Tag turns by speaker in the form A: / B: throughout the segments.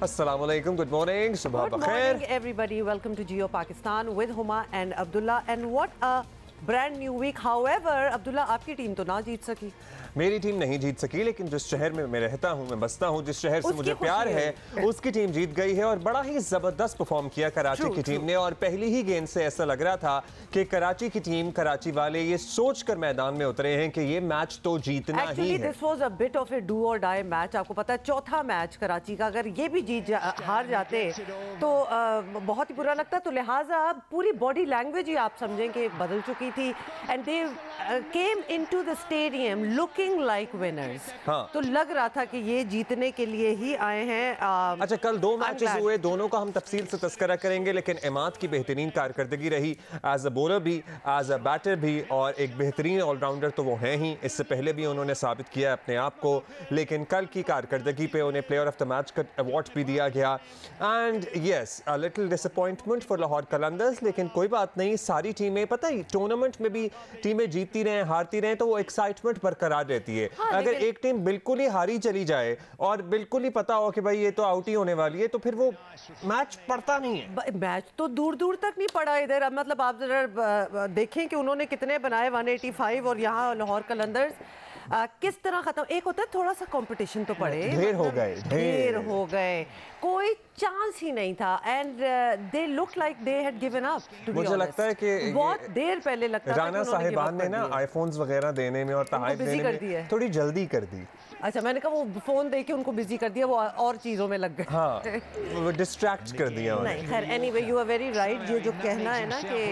A: Assalamualaikum, good morning, subha
B: Good
A: bakhair.
B: morning everybody, welcome to Geo Pakistan with Huma and Abdullah, and what a brand new week. However, Abdullah, आपकी team तो ना जीत सकी।
A: मेरी team नहीं जीत सकी, लेकिन जिस शहर में मैं रहता हूँ, मैं बसता हूँ, जिस शहर से मुझे प्यार है, उसकी टीम जीत गई है और बड़ा ही जबरदस्त परफॉर्म किया कराची की टीम ने। और पहली ही गेंद से ऐसा लग रहा था कि कराची की टीम, कराची वाले ये सोचकर मैदान में उतरे हैं कि ये मैच तो जीतना ही है।
B: This was a bit of A do और डाई मैच। आपको पता है चौथा मैच कराची का, अगर ये भी हार जाते तो बहुत ही बुरा लगता। तो लिहाजा पूरी बॉडी लैंग्वेज ही आप समझें कि बदल चुकी थी and they came into the stadium looking like winners. तो लग रहा था कि ये जीतने के लिए ही आए हैं।
A: अच्छा, कल दो मैचेस हुए, दोनों का हम तफसील से तस्करा करेंगे, लेकिन इमाद की बेहतरीन कारकर्दगी रही एज अ बॉलर भी, एज अ बैटर भी, और एक बेहतरीन ऑलराउंडर तो वो हैं ही। इससे पहले भी उन्होंने साबित किया अपने आप को, लेकिन कल की कारकर्दगी पे उन्हें प्लेयर ऑफ द मैच का अवार्ड भी दिया गया। And yes, a little disappointment for Lahore Qalandars, लेकिन कोई बात नहीं। सारी टीमें, पता ही टूर्नामेंट में भी टीमें जीतती रहें हारती रहें तो वो एक्साइटमेंट बरकरार रहती है। अगर एक टीम बिल्कुल ही हारी चली जाए और बिल्कुल ही पता हो कि भाई ये तो आउट ही होने वाली है, तो फिर वो मैच पड़ता नहीं है।
B: मैच तो दूर दूर तक नहीं पड़ा इधर। अब मतलब आप जरा देखें कि उन्होंने कितने बनाए 185, और यहाँ लाहौर कलंदर्स किस तरह खत्म। एक होता है थोड़ा सा कंपटीशन तो पड़े,
A: ढेर हो गए,
B: कोई चांस ही नहीं था। And they look like they had given up.
A: मुझे लगता है कि
B: बहुत देर पहले लगता था
A: राना साहिबान ने ना आईफोन्स वगैरह देने में और तहफ़ देने में थोड़ी जल्दी कर दी।
B: अच्छा, मैंने कहा वो फोन देके उनको बिजी कर दिया, वो और चीजों में लग गए।
A: हाँ, वो डिस्ट्रैक्ट कर दिया।
B: नहीं खैर, anyway you are very right. ये जो कहना है ना कि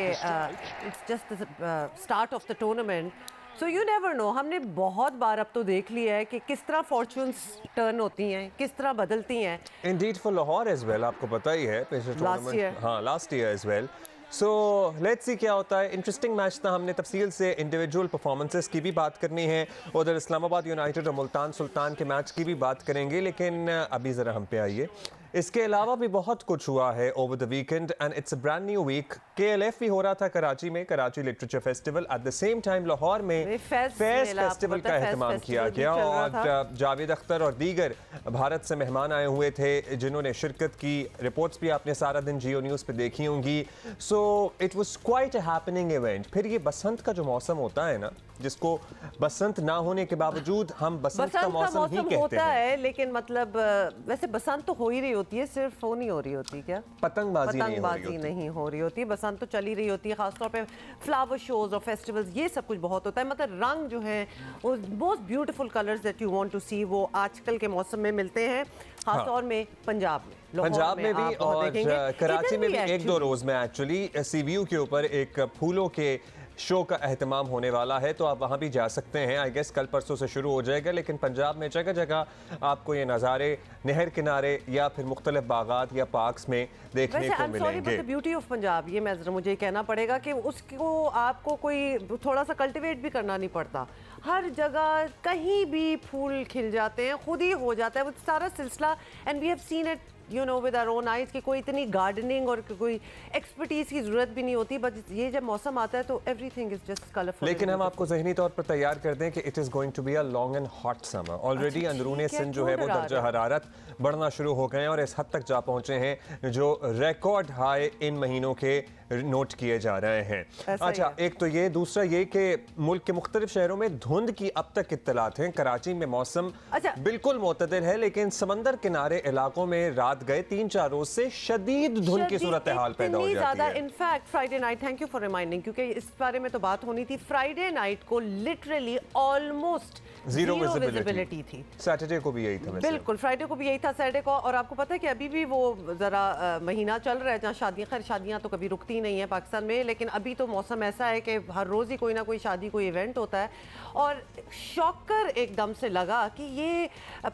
B: it's just start of the tournament, so you never know. हमने बहुत बार अब तो देख लिया है कि किस तरह फॉर्चून्स टर्न होती हैं, किस तरह बदलती हैं।
A: Indeed for Lahore as well, आपको पता ही है पिछले टूर्नामेंट, हाँ last year as well. So let's see क्या होता है। इंटरेस्टिंग मैच था। हमने तफसील से इंडिविजुअल परफॉर्मेंसेस की भी बात करनी है, उधर इस्लामाबाद यूनाइटेड और मुल्तान सुल्तान के मैच की भी बात करेंगे, लेकिन अभी ज़रा हम पे आइए। इसके अलावा भी बहुत कुछ हुआ है over the weekend and it's a brand new week. KLF भी हो रहा था कराची में, Karachi literature festival. At the same time Lahore में फेस्ट फेस्टिवल का एहतमाम किया गया और जावेद अख्तर और दीगर भारत से मेहमान आए हुए थे जिन्होंने शिरकत की। रिपोर्ट्स भी आपने सारा दिन जियो न्यूज़ पे देखी होंगी। So it was quite a happening event. फिर ये बसंत का जो मौसम होता है ना, जिसको बसंत ना होने के बावजूद हम बसंत का मौसम ही कहते हैं,
B: लेकिन मतलब वैसे बसंत तो हो ही रही होती है, सिर्फ वो नहीं हो रही होती। क्या पतंगबाजी नहीं हो रही होती, बसंत तो चली रही होती है। खासतौर पे फ्लावर शोज और फेस्टिवल्स, ये सब कुछ बहुत होता है। मतलब रंग जो है वो most beautiful colours that you want to see, वो आजकल के मौसम में मिलते हैं, खासतौर में पंजाब में भी और
A: कराची में भी एक दो रोज में एक्चुअली CVU के ऊपर एक फूलों के शो का एहतमाम होने वाला है, तो आप वहाँ भी जा सकते हैं। आई गेस कल परसों से शुरू हो जाएगा, लेकिन पंजाब में जगह जगह आपको ये नज़ारे नहर किनारे या फिर मुख्तलिफ बागात या पार्क्स में देखने को मिलेंगे।
B: ब्यूटी ऑफ पंजाब, ये मुझे कहना पड़ेगा कि उसको आपको कोई थोड़ा सा कल्टिवेट भी करना नहीं पड़ता। हर जगह कहीं भी फूल खिल जाते हैं, खुद ही हो जाता है वो सारा सिलसिला। And we have seen it you know with our own eyes कि कोई इतनी गार्डनिंग और कोई एक्सपर्टीज की जरूरत भी नहीं होती, बट ये जब मौसम आता है तो एवरीथिंग इज जस्ट कलरफुल।
A: लेकिन हम आपको ज़हनी तौर पर तैयार कर दें कि it is going to be a long and hot summer. Already अंदरूनी सिंध जो है वो दर्जा हरारत बढ़ना शुरू हो गए हैं और इस हद तक जा पहुंचे हैं जो रिकॉर्ड हाई इन महीनों के नोट किए जा रहे हैं। अच्छा, एक तो ये, दूसरा ये कि मुल्क के मुख्तलिफ शहरों में धुंध की अब तक इत्तलात हैं। कराची में मौसम बिल्कुल मुतदिल है, लेकिन समंदर किनारे इलाकों में रात गए 3-4 रोज से शदीद धुंध की सूरत हाल पैदा हो जाती है।
B: In fact Friday night, thank you for reminding, क्योंकि इस बारे में तो बात होनी थी। फ्राइडे नाइट को लिटरली ऑलमोस्ट जीरो विजिबिलिटी थी।
A: सैटरडे को भी यही था,
B: बिल्कुल फ्राइडे को भी यही था, सैटरडे को। और आपको पता है कि अभी भी वो जरा महीना चल रहा है जहाँ शादियाँ, खैर शादियाँ तो कभी रुकती नहीं है पाकिस्तान में, लेकिन अभी तो मौसम ऐसा है कि हर रोज ही कोई ना कोई शादी, कोई इवेंट होता है। और शॉकर एकदम से लगा कि ये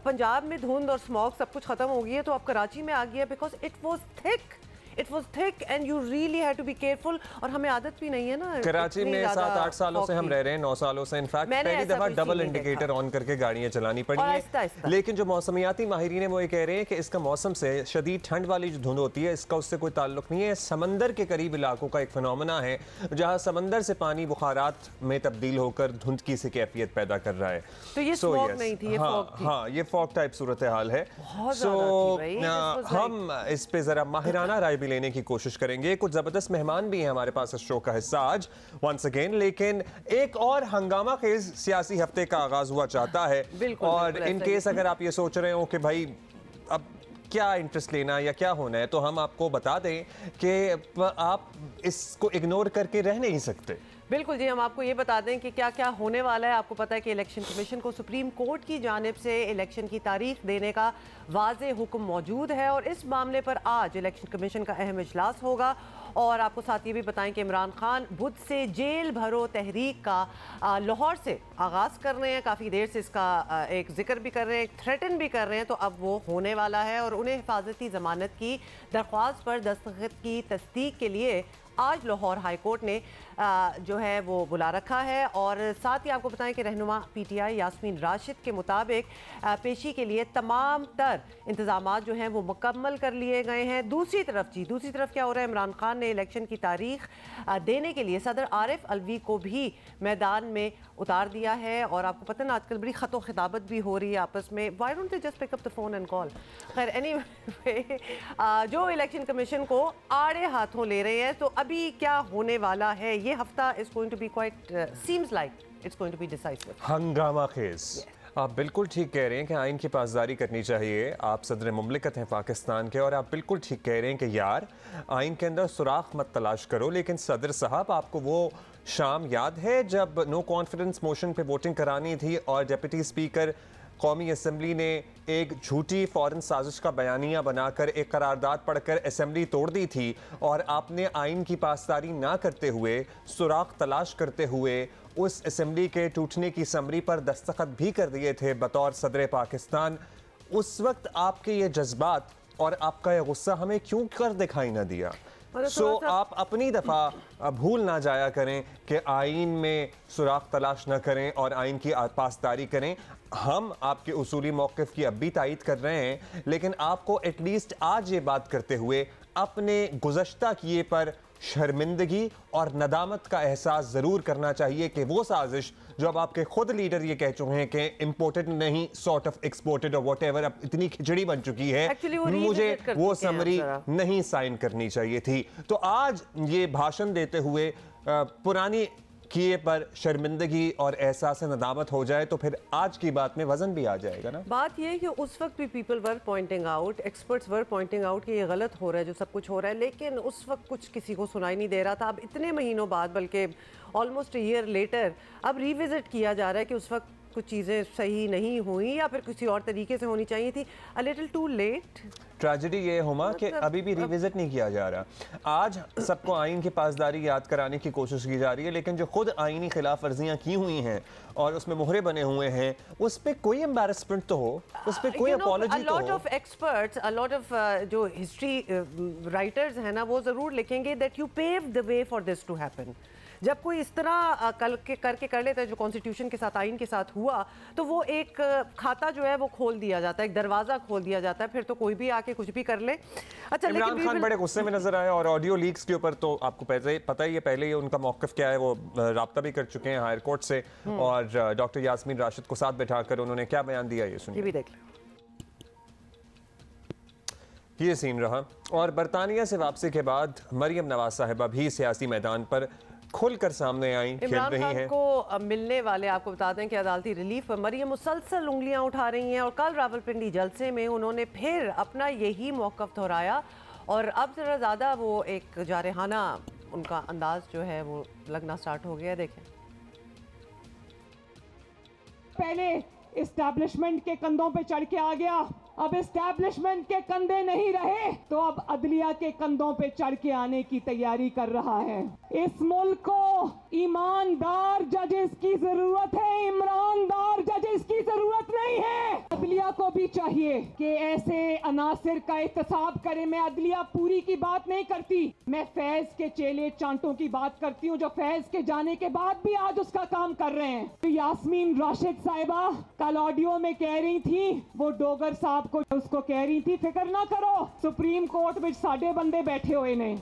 B: पंजाब में धुंध और स्मॉग सब कुछ खत्म हो गई है, तो अब कराची में आ गया, because it was thick. It was thick and you really had to be careful. और हमें आदत भी नहीं है ना
A: कराची में 7-8 सालों से हम रह रहे हैं, 9 सालों से। इनफैक्ट पहली दफा डबल इंडिकेटर ऑन करके गाड़ियां चलानी पड़ी है। लेकिन जो मौसमियाती माहिरीन है वो ये कह रहे हैं कि इसका मौसम से शदीद ठंड वाली जो धुंध होती है इसका उससे कोई ताल्लुक नहीं है। समंदर के करीब इलाकों का एक फिनोमेना है जहां समंदर से पानी बुखारात में तब्दील होकर धुंध की सी कैफियत पैदा कर रहा है।
B: तो ये स्मॉग नहीं थी, ये फॉग थी।
A: हाँ, ये फॉग टाइप सूरत हाल है। हम इस पे जरा माहिराना राय भी लेने की कोशिश करेंगे। कुछ जबरदस्त मेहमान भी हैं हमारे पास इस शो का हिस्सा आज वंस अगेन। लेकिन एक और हंगामा खेज सियासी हफ्ते का आगाज हुआ चाहता है। और इन केस अगर आप ये सोच रहे हो कि भाई अब क्या इंटरेस्ट लेना या क्या होना है, तो हम आपको बता दें कि आप इसको इग्नोर करके रह नहीं सकते।
B: बिल्कुल जी, हम आपको ये बता दें कि क्या क्या होने वाला है। आपको पता है कि इलेक्शन कमीशन को सुप्रीम कोर्ट की जानिब से इलेक्शन की तारीख देने का वाज़े हुक्म मौजूद है और इस मामले पर आज इलेक्शन कमीशन का अहम इजलास होगा। और आपको साथ ये भी बताएं कि इमरान खान बुध से जेल भरो तहरीक का लाहौर से आगाज़ कर रहे हैं। काफ़ी देर से इसका एक जिक्र भी कर रहे हैं, थ्रेटन भी कर रहे हैं, तो अब वो होने वाला है। और उन्हें हिफाजती ज़मानत की दरख्वास्त पर दस्तखत की तस्दीक के लिए आज लाहौर हाई कोर्ट ने जो है वो बुला रखा है। और साथ ही आपको बताएं कि रहनुमा पीटीआई यास्मीन राशिद के मुताबिक पेशी के लिए तमाम तर इंतजामात जो हैं वो मुकम्मल कर लिए गए हैं। दूसरी तरफ क्या हो रहा है, इमरान खान ने इलेक्शन की तारीख देने के लिए सदर आरिफ अलवी को भी मैदान में उतार दिया है। और आपको पता है ना आजकल बड़ी खतो खिताबत भी हो रही है आपस में। Why don't they just pick up the phone and call. खैर एनीवे जो इलेक्शन कमीशन को आड़े हाथों ले रहे हैं, तो अभी क्या होने वाला है ये हफ्ता is going to be quite seems like it's going to be decisive,
A: हंगामा खेज। आप बिल्कुल ठीक कह रहे हैं कि आइन की पासदारी करनी चाहिए। आप सदर मुमलिकत हैं पाकिस्तान के और आप बिल्कुल ठीक कह रहे हैं कि यार आइन के अंदर सुराख मत तलाश करो। लेकिन सदर साहब, आपको वो शाम याद है जब नो कॉन्फिडेंस मोशन पे वोटिंग करानी थी और डिप्टी स्पीकर कौमी असम्बली ने एक झूठी फौरन साजिश का बयानिया बनाकर एक करारदाद पढ़कर असम्बली तोड़ दी थी और आपने आइन की पासदारी ना करते हुए, सुराख तलाश करते हुए उस असम्बली के टूटने की समरी पर दस्तखत भी कर दिए थे बतौर सदर पाकिस्तान। उस वक्त आपके ये जज्बात और आपका ये गुस्सा हमें क्यों कर दिखाई ना दिया? आप अपनी दफ़ा भूल ना जाया करें कि आइन में सुराख तलाश ना करें और आइन की पासदारी करें। हम आपके उसूली मौक़िफ़ की अब भी तायीद कर रहे हैं, लेकिन आपको एटलीस्ट आज ये बात करते हुए अपने गुज़श्ता किए पर शर्मिंदगी और नदामत का एहसास ज़रूर करना चाहिए कि वो साजिश जो अब आपके खुद लीडर ये कह चुके हैं कि इम्पोर्टेड नहीं, सॉर्ट ऑफ एक्सपोर्टेड और वॉट एवर, अब इतनी खिचड़ी बन चुकी है, मुझे वो समरी नहीं साइन करनी चाहिए थी। तो आज ये भाषण देते हुए पुरानी किए पर शर्मिंदगी और एहसास नदामत हो जाए तो फिर आज की बात में वजन भी आ जाएगा ना।
B: बात यह है कि उस वक्त भी people were pointing out, experts were pointing out कि ये गलत हो रहा है जो सब कुछ हो रहा है, लेकिन उस वक्त कुछ किसी को सुनाई नहीं दे रहा था। अब इतने महीनों बाद, बल्कि ऑलमोस्ट अ ईयर लेटर, अब रिविजिट किया जा रहा है कि उस वक्त कुछ चीज़ें सही नहीं हुई या फिर किसी और तरीके से होनी चाहिए थी। A little too late.
A: Tragedy ये हुआ कि अभी भी रिविजिट नहीं किया जा रहा। आज सबको आइन की पासदारी याद कराने की कोशिश की जा रही है, लेकिन जो खुद आइनी खिलाफ वर्जियाँ की हुई हैं और उसमें मोहरे बने हुए हैं, उस पर कोई एम्बैरसमेंट तो हो, उस पर कोई अपॉलॉजी तो हो।
B: A lot of experts, a lot of जो हिस्ट्री राइटर्स हैं ना, वो ज़रूर लिखेंगे that you pave the way for this to happen. जब कोई इस तरह करके कर लेता है जो कॉन्स्टिट्यूशन के साथ, आइन के साथ हुआ, तो वो एक खाता जो है वो खोल दिया जाता है, एक दरवाज़ा खोल दिया जाता है, फिर तो कोई भी आके कुछ भी कर ले। अच्छा,
A: इमरान खान बड़े गुस्से में नजर आए और ऑडियो लीक्स के ऊपर तो आपको पता ही है पहले ही उनका मौक़िफ़ क्या है। वो राब्ता भी कर चुके हैं हायर कोर्ट से और डॉक्टर यास्मीन राशिद को साथ बैठाकर उन्होंने क्या बयान दिया, ये सुनिए।
B: भी देख लें।
A: ये सीन रहा। और बरतानिया से वापसी के बाद मरियम नवाज साहिबा भी सियासी मैदान पर खुलकर सामने आई, खेल रही हैं।
B: इमरान खान को मिलने वाले, आपको बता दें कि अदालती रिलीफ पर मरियम मुसलसल उंगलियां उठा रही हैं और कल रावलपिंडी जलसे में उन्होंने फिर अपना यही मौक़िफ़ दोहराया और अब ज़रा ज़्यादा वो एक जारहाना उनका अंदाज जो है वो लगना स्टार्ट हो गया। देखें,
C: पहले इस्टेब्लिशमेंट के कंधों पे चढ़ के आ गया अब एस्टैब्लिशमेंट के कंधे नहीं रहे तो अब अदलिया के कंधों पे चढ़ के आने की तैयारी कर रहा है। इस मुल्क को ईमानदार जजेस की जरूरत है, ईमानदार जजेस की जरूरत नहीं है। अदलिया को भी चाहिए कि ऐसे अनासिर का एहतसाब करे। मैं अदलिया पूरी की बात नहीं करती, मैं फैज के चेले चांटों की बात करती हूँ जो फैज के जाने के बाद भी आज उसका काम कर रहे हैं। तो यास्मीन राशिद साहिबा कल ऑडियो में कह रही थी, वो डोगर साहब को उसको कह रही थी फिक्र ना करो, सुप्रीम कोर्ट में साडे बंदे बैठे हुए ने।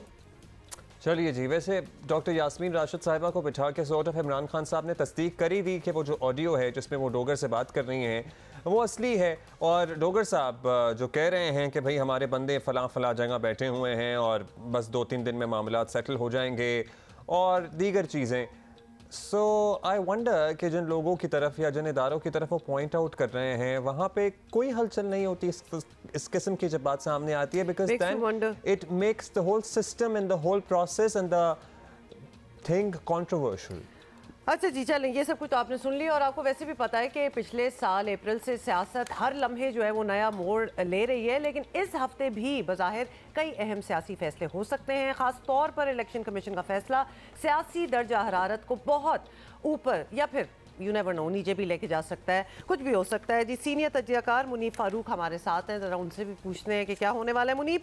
A: चलिए जी, वैसे डॉक्टर यास्मीन राशिद साहिबा को बिठा के सॉर्ट ऑफ इमरान खान साहब ने तस्दीक करी दी कि वो जो ऑडियो है जिसमें वो डोगर से बात कर रही हैं वो असली है। और डोगर साहब जो कह रहे हैं कि भाई हमारे बंदे फ़लाँ फ़लाँ जगह बैठे हुए हैं और बस 2-3 दिन में मामला सेटल हो जाएंगे और दीगर चीज़ें। सो आई वंडर कि जिन लोगों की तरफ या जिन इदारों की तरफ वो पॉइंट आउट कर रहे हैं वहाँ पे कोई हलचल नहीं होती इस किस्म की जब बात सामने आती है, because then it makes the whole system and the whole process and the thing controversial.
B: अच्छा जी, चलें, ये सब कुछ तो आपने सुन लिया और आपको वैसे भी पता है कि पिछले साल अप्रैल से सियासत हर लम्हे जो है वो नया मोड़ ले रही है, लेकिन इस हफ्ते भी बज़ाहिर कई अहम सियासी फैसले हो सकते हैं। ख़ास तौर पर इलेक्शन कमीशन का फैसला सियासी दर्जा हरारत को बहुत ऊपर या फिर यू नेवर नो नीचे भी लेके जा सकता है, कुछ भी हो सकता है। जी, सीनियर तज्जियाकार मुनीब फारूक हमारे साथ हैं, ज़रा उनसे भी पूछते हैं कि क्या होने वाला है। मुनीब,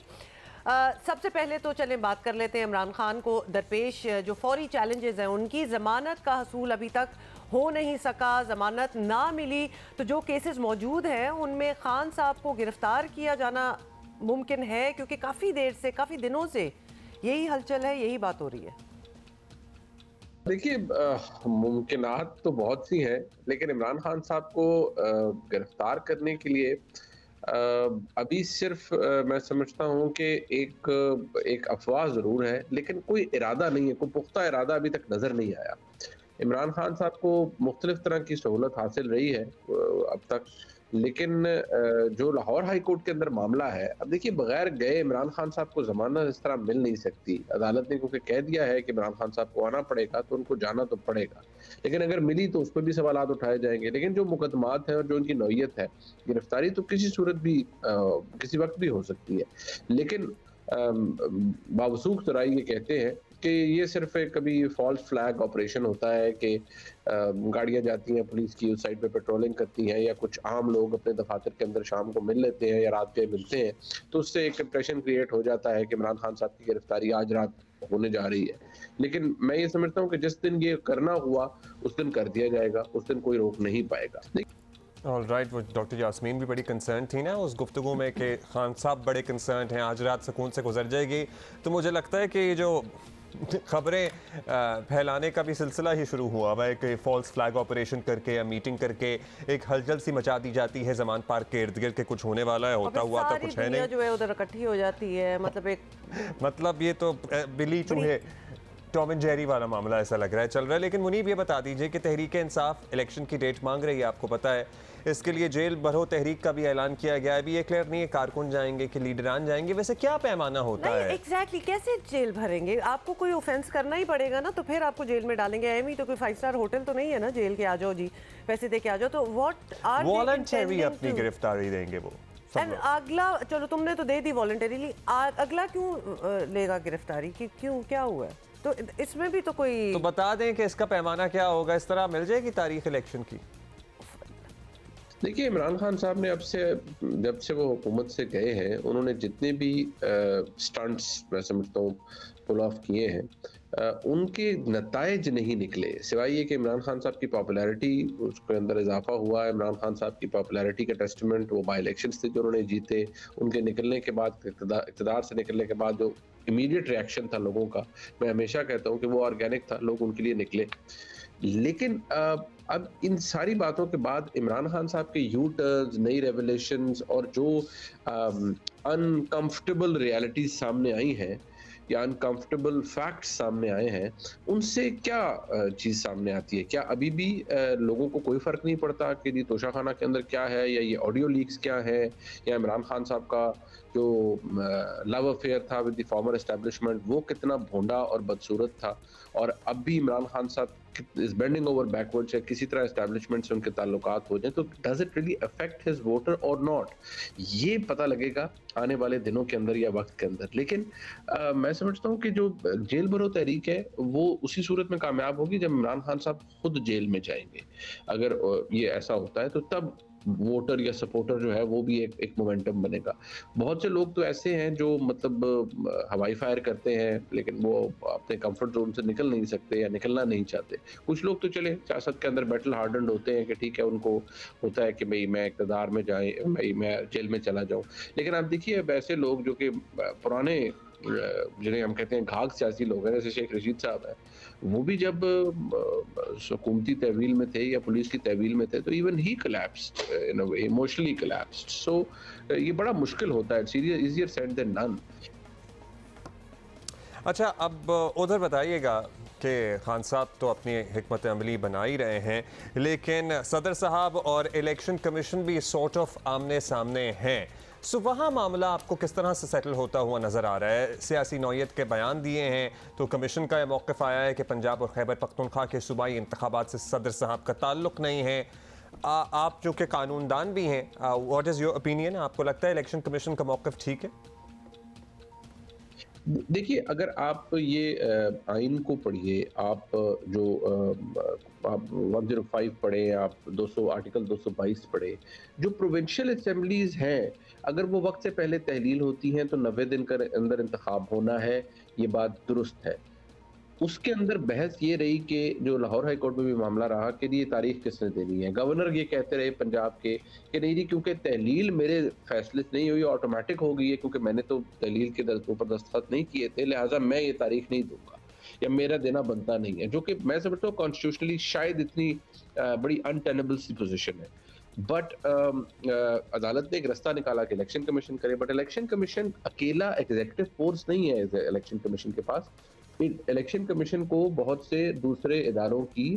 B: सबसे पहले तो चलें बात कर लेते हैं इमरान खान को दरपेश जो फौरी चैलेंजेस हैं उनकी। ज़मानत का हसूल अभी तक हो नहीं सका, ज़मानत ना मिली तो जो केसेस मौजूद हैं उनमें खान साहब को गिरफ्तार किया जाना मुमकिन है, क्योंकि काफ़ी देर से, काफ़ी दिनों से यही हलचल है, यही बात हो रही है।
D: देखिए, मुमकिनात तो बहुत सी हैं, लेकिन इमरान खान साहब को गिरफ्तार करने के लिए अभी सिर्फ मैं समझता हूँ कि एक अफवाह ज़रूर है, लेकिन कोई इरादा नहीं है, कोई पुख्ता इरादा अभी तक नज़र नहीं आया। इमरान खान साहब को मुख्तलिफ तरह की सहूलत हासिल रही है अब तक, लेकिन जो लाहौर हाई कोर्ट के अंदर मामला है, अब देखिए बगैर गए इमरान खान साहब को जमानत इस तरह मिल नहीं सकती। अदालत ने क्योंकि कह दिया है कि इमरान खान साहब को आना पड़ेगा तो उनको जाना तो पड़ेगा, लेकिन अगर मिली तो उस पर भी सवालात उठाए जाएंगे। लेकिन जो मुकदमात है और जो उनकी नौयत है, गिरफ्तारी तो किसी सूरत भी किसी वक्त भी हो सकती है, लेकिन बावसूख तराई ये कहते हैं कि ये सिर्फ एक कभी फॉल्स फ्लैग ऑपरेशन होता है कि गाड़ियां जाती हैं पुलिस की, उस साइड पे पेट्रोलिंग करती हैं, या कुछ आम लोग अपने दफातर के अंदर शाम को मिल लेते हैं या रात के मिलते हैं, तो उससे एक इंप्रेशन क्रिएट हो जाता है कि इमरान खान साहब की गिरफ्तारी आज रात होने जा रही है। लेकिन मैं ये समझता हूँ कि जिस दिन ये करना हुआ उस दिन कर दिया जाएगा, उस दिन कोई रोक नहीं पाएगा।
A: ऑलराइट, वो डॉक्टर यास्मीन भी बड़ी कंसर्न थी ना उस गुफ्तगू में कि खान साहब बड़े कंसर्न हैं, आज रात सुकून से गुजर जाएगी। तो मुझे लगता है कि जो खबरें फैलाने का भी सिलसिला ही शुरू हुआ हुआ है कि फॉल्स फ्लैग ऑपरेशन करके या मीटिंग करके एक हलचल सी मचा दी जाती है जमान पार्क के इर्द गिर्द के कुछ होने वाला है, होता हुआ तो कुछ है नहीं,
B: जो है उधर इकट्ठी हो जाती है। मतलब
A: ये तो बिल्ली चूहे टॉम एंड जेरी वाला मामला ऐसा लग रहा है चल रहा है। लेकिन मुनीब ये बता दीजिए कि तहरीक इंसाफ इलेक्शन की डेट मांग रही है, आपको पता है, इसके लिए जेल भरो तहरीक का भी ऐलान किया गया है। अभी ये क्लियर नहीं है कारकुन जाएंगे कि लीडरान जाएंगे, वैसे क्या पैमाना होता है?
B: एग्जैक्टली कैसे जेल भरेंगे? आपको कोई ऑफेंस करना ही पड़ेगा ना, तो फिर आपको जेल में डालेंगे। एमी तो कोई 5 स्टार होटल तो नहीं है ना जेल के आ जाओ जी पैसे दे के आ जाओ। तो व्हाट आर
A: वॉलंटरी अपनी गिरफ्तारी देंगे वो।
B: अगला चलो तुमने तो दे दी वॉलंटरीली, अगला क्यों लेगा गिरफ्तारी की? क्यों, क्या हुआ है? तो इसमें भी तो कोई
A: तो बता दें कि इसका पैमाना क्या होगा, इस तरह मिल जाएगी तारीख इलेक्शन की।
D: देखिए, इमरान खान साहब ने जब से वो हुकूमत से गए हैं, उन्होंने जितने भी स्टंट्स मैं समझता हूँ पुल ऑफ किए हैं, उनके नताइज नहीं निकले, सिवाय ये कि इमरान खान साहब की पॉपुलैरिटी उसके अंदर इजाफा हुआ। इमरान खान साहब की पॉपुलैरिटी का टेस्टमेंट वो बाई इलेक्शंस थे जो उन्होंने जीते, उनके निकलने के बाद, इक़्तिदार से निकलने के बाद जो इमीडिएट रिएक्शन था लोगों का, मैं हमेशा कहता हूँ कि वो ऑर्गेनिक था, लोग उनके लिए निकले। लेकिन अब इन सारी बातों के बाद इमरान खान साहब के यू टर्न्स, नई रेवलेशंस और जो अनकंफर्टेबल रियलिटीज सामने आई हैं या अनकंफर्टेबल फैक्ट्स सामने आए हैं, उनसे क्या चीज़ सामने आती है? क्या अभी भी लोगों को कोई फ़र्क नहीं पड़ता कि ये तोशाखाना के अंदर क्या है, या ये ऑडियो लीक्स क्या है, या इमरान खान साहब का जो लव अफेयर था विद द फॉर्मर एस्टेब्लिशमेंट वो कितना भोंडा और बदसूरत था? और अब भी इमरान खान साहब इज बेंडिंग ओवर बैकवर्ड्स या किसी तरह एस्टैब्लिशमेंट से उनके ताल्लुकात हो जाए, तो does it really affect his voter और नॉट, ये पता लगेगा आने वाले दिनों के अंदर या वक्त के अंदर। लेकिन मैं समझता हूँ कि जो जेल भरो तहरीक है वो उसी सूरत में कामयाब होगी जब इमरान खान साहब खुद जेल में जाएंगे। अगर ये ऐसा होता है तो तब वोटर या सपोर्टर जो है वो भी एक मोमेंटम बनेगा। बहुत से लोग तो ऐसे हैं जो मतलब हवाई फायर करते हैं लेकिन वो अपने कंफर्ट जोन से निकल नहीं सकते या निकलना नहीं चाहते। कुछ लोग तो चले सियासत के अंदर बैटल हार्डन्ड होते हैं कि ठीक है, उनको होता है कि भाई मैं इक़्तिदार में जाए, भाई मैं जेल में चला जाऊं। लेकिन आप देखिए अब ऐसे लोग जो कि पुराने जिन्हें हम कहते हैं घाघ सियासी लोग हैं, जैसे शेख रशीद साहब है, वो भी जब हुकूमती तहवील में थे या पुलिस की तहवील में थे तो इवन ही collapsed in a way, emotionally collapsed. So ये बड़ा मुश्किल होता है, इजियर सेड देन नन।
A: अच्छा, अब उधर बताइएगा कि खान साहब तो अपनी हिकमत अमली बना ही रहे हैं, लेकिन सदर साहब और इलेक्शन कमीशन भी सॉर्ट ऑफ आमने सामने हैं। सो वहाँ मामला आपको किस तरह से सेटल होता हुआ नज़र आ रहा है? सियासी नौयत के बयान दिए हैं तो कमीशन का यह मौक़िफ़ आया है कि पंजाब और खैबर पख्तूनख्वा के सूबाई इंतखाबात से सदर साहब का ताल्लुक़ नहीं है। आप जो कि कानूनदान भी हैं, व्हाट इज़ योर ओपिनियन? आपको लगता है इलेक्शन कमीशन का मौक़िफ़ ठीक है?
D: देखिए, अगर आप ये आइन को पढ़िए, आप जो आप 105 पढ़े, आप 200 आर्टिकल 222 पढ़े, जो प्रोविंशियल असेंबलीज हैं अगर वो वक्त से पहले तहलील होती हैं तो 90 दिन के अंदर इंतखाब होना है, ये बात दुरुस्त है। उसके अंदर बहस ये रही कि जो लाहौर हाई कोर्ट में भी मामला रहा कि ये तारीख किसने देनी है। गवर्नर ये कहते रहे पंजाब के कि नहीं जी, क्योंकि तहलील मेरे फैसले से नहीं हुई, ऑटोमेटिक हो गई है, क्योंकि मैंने तो तहलील के ऊपर दस्तखत नहीं किए थे, लिहाजा मैं ये तारीख नहीं दूंगा या मेरा देना बनता नहीं है, जो कि मैं समझता हूँ कॉन्स्टिट्यूशनली शायद इतनी बड़ी अनटेनेबल सी पोजीशन है। बट अदालत ने एक रास्ता निकाला कि इलेक्शन कमीशन करे, बट इलेक्शन कमीशन अकेला एग्जीक्यूटिव फोर्स नहीं है। इलेक्शन कमीशन के पास, इलेक्शन कमीशन को बहुत से दूसरे इदारों की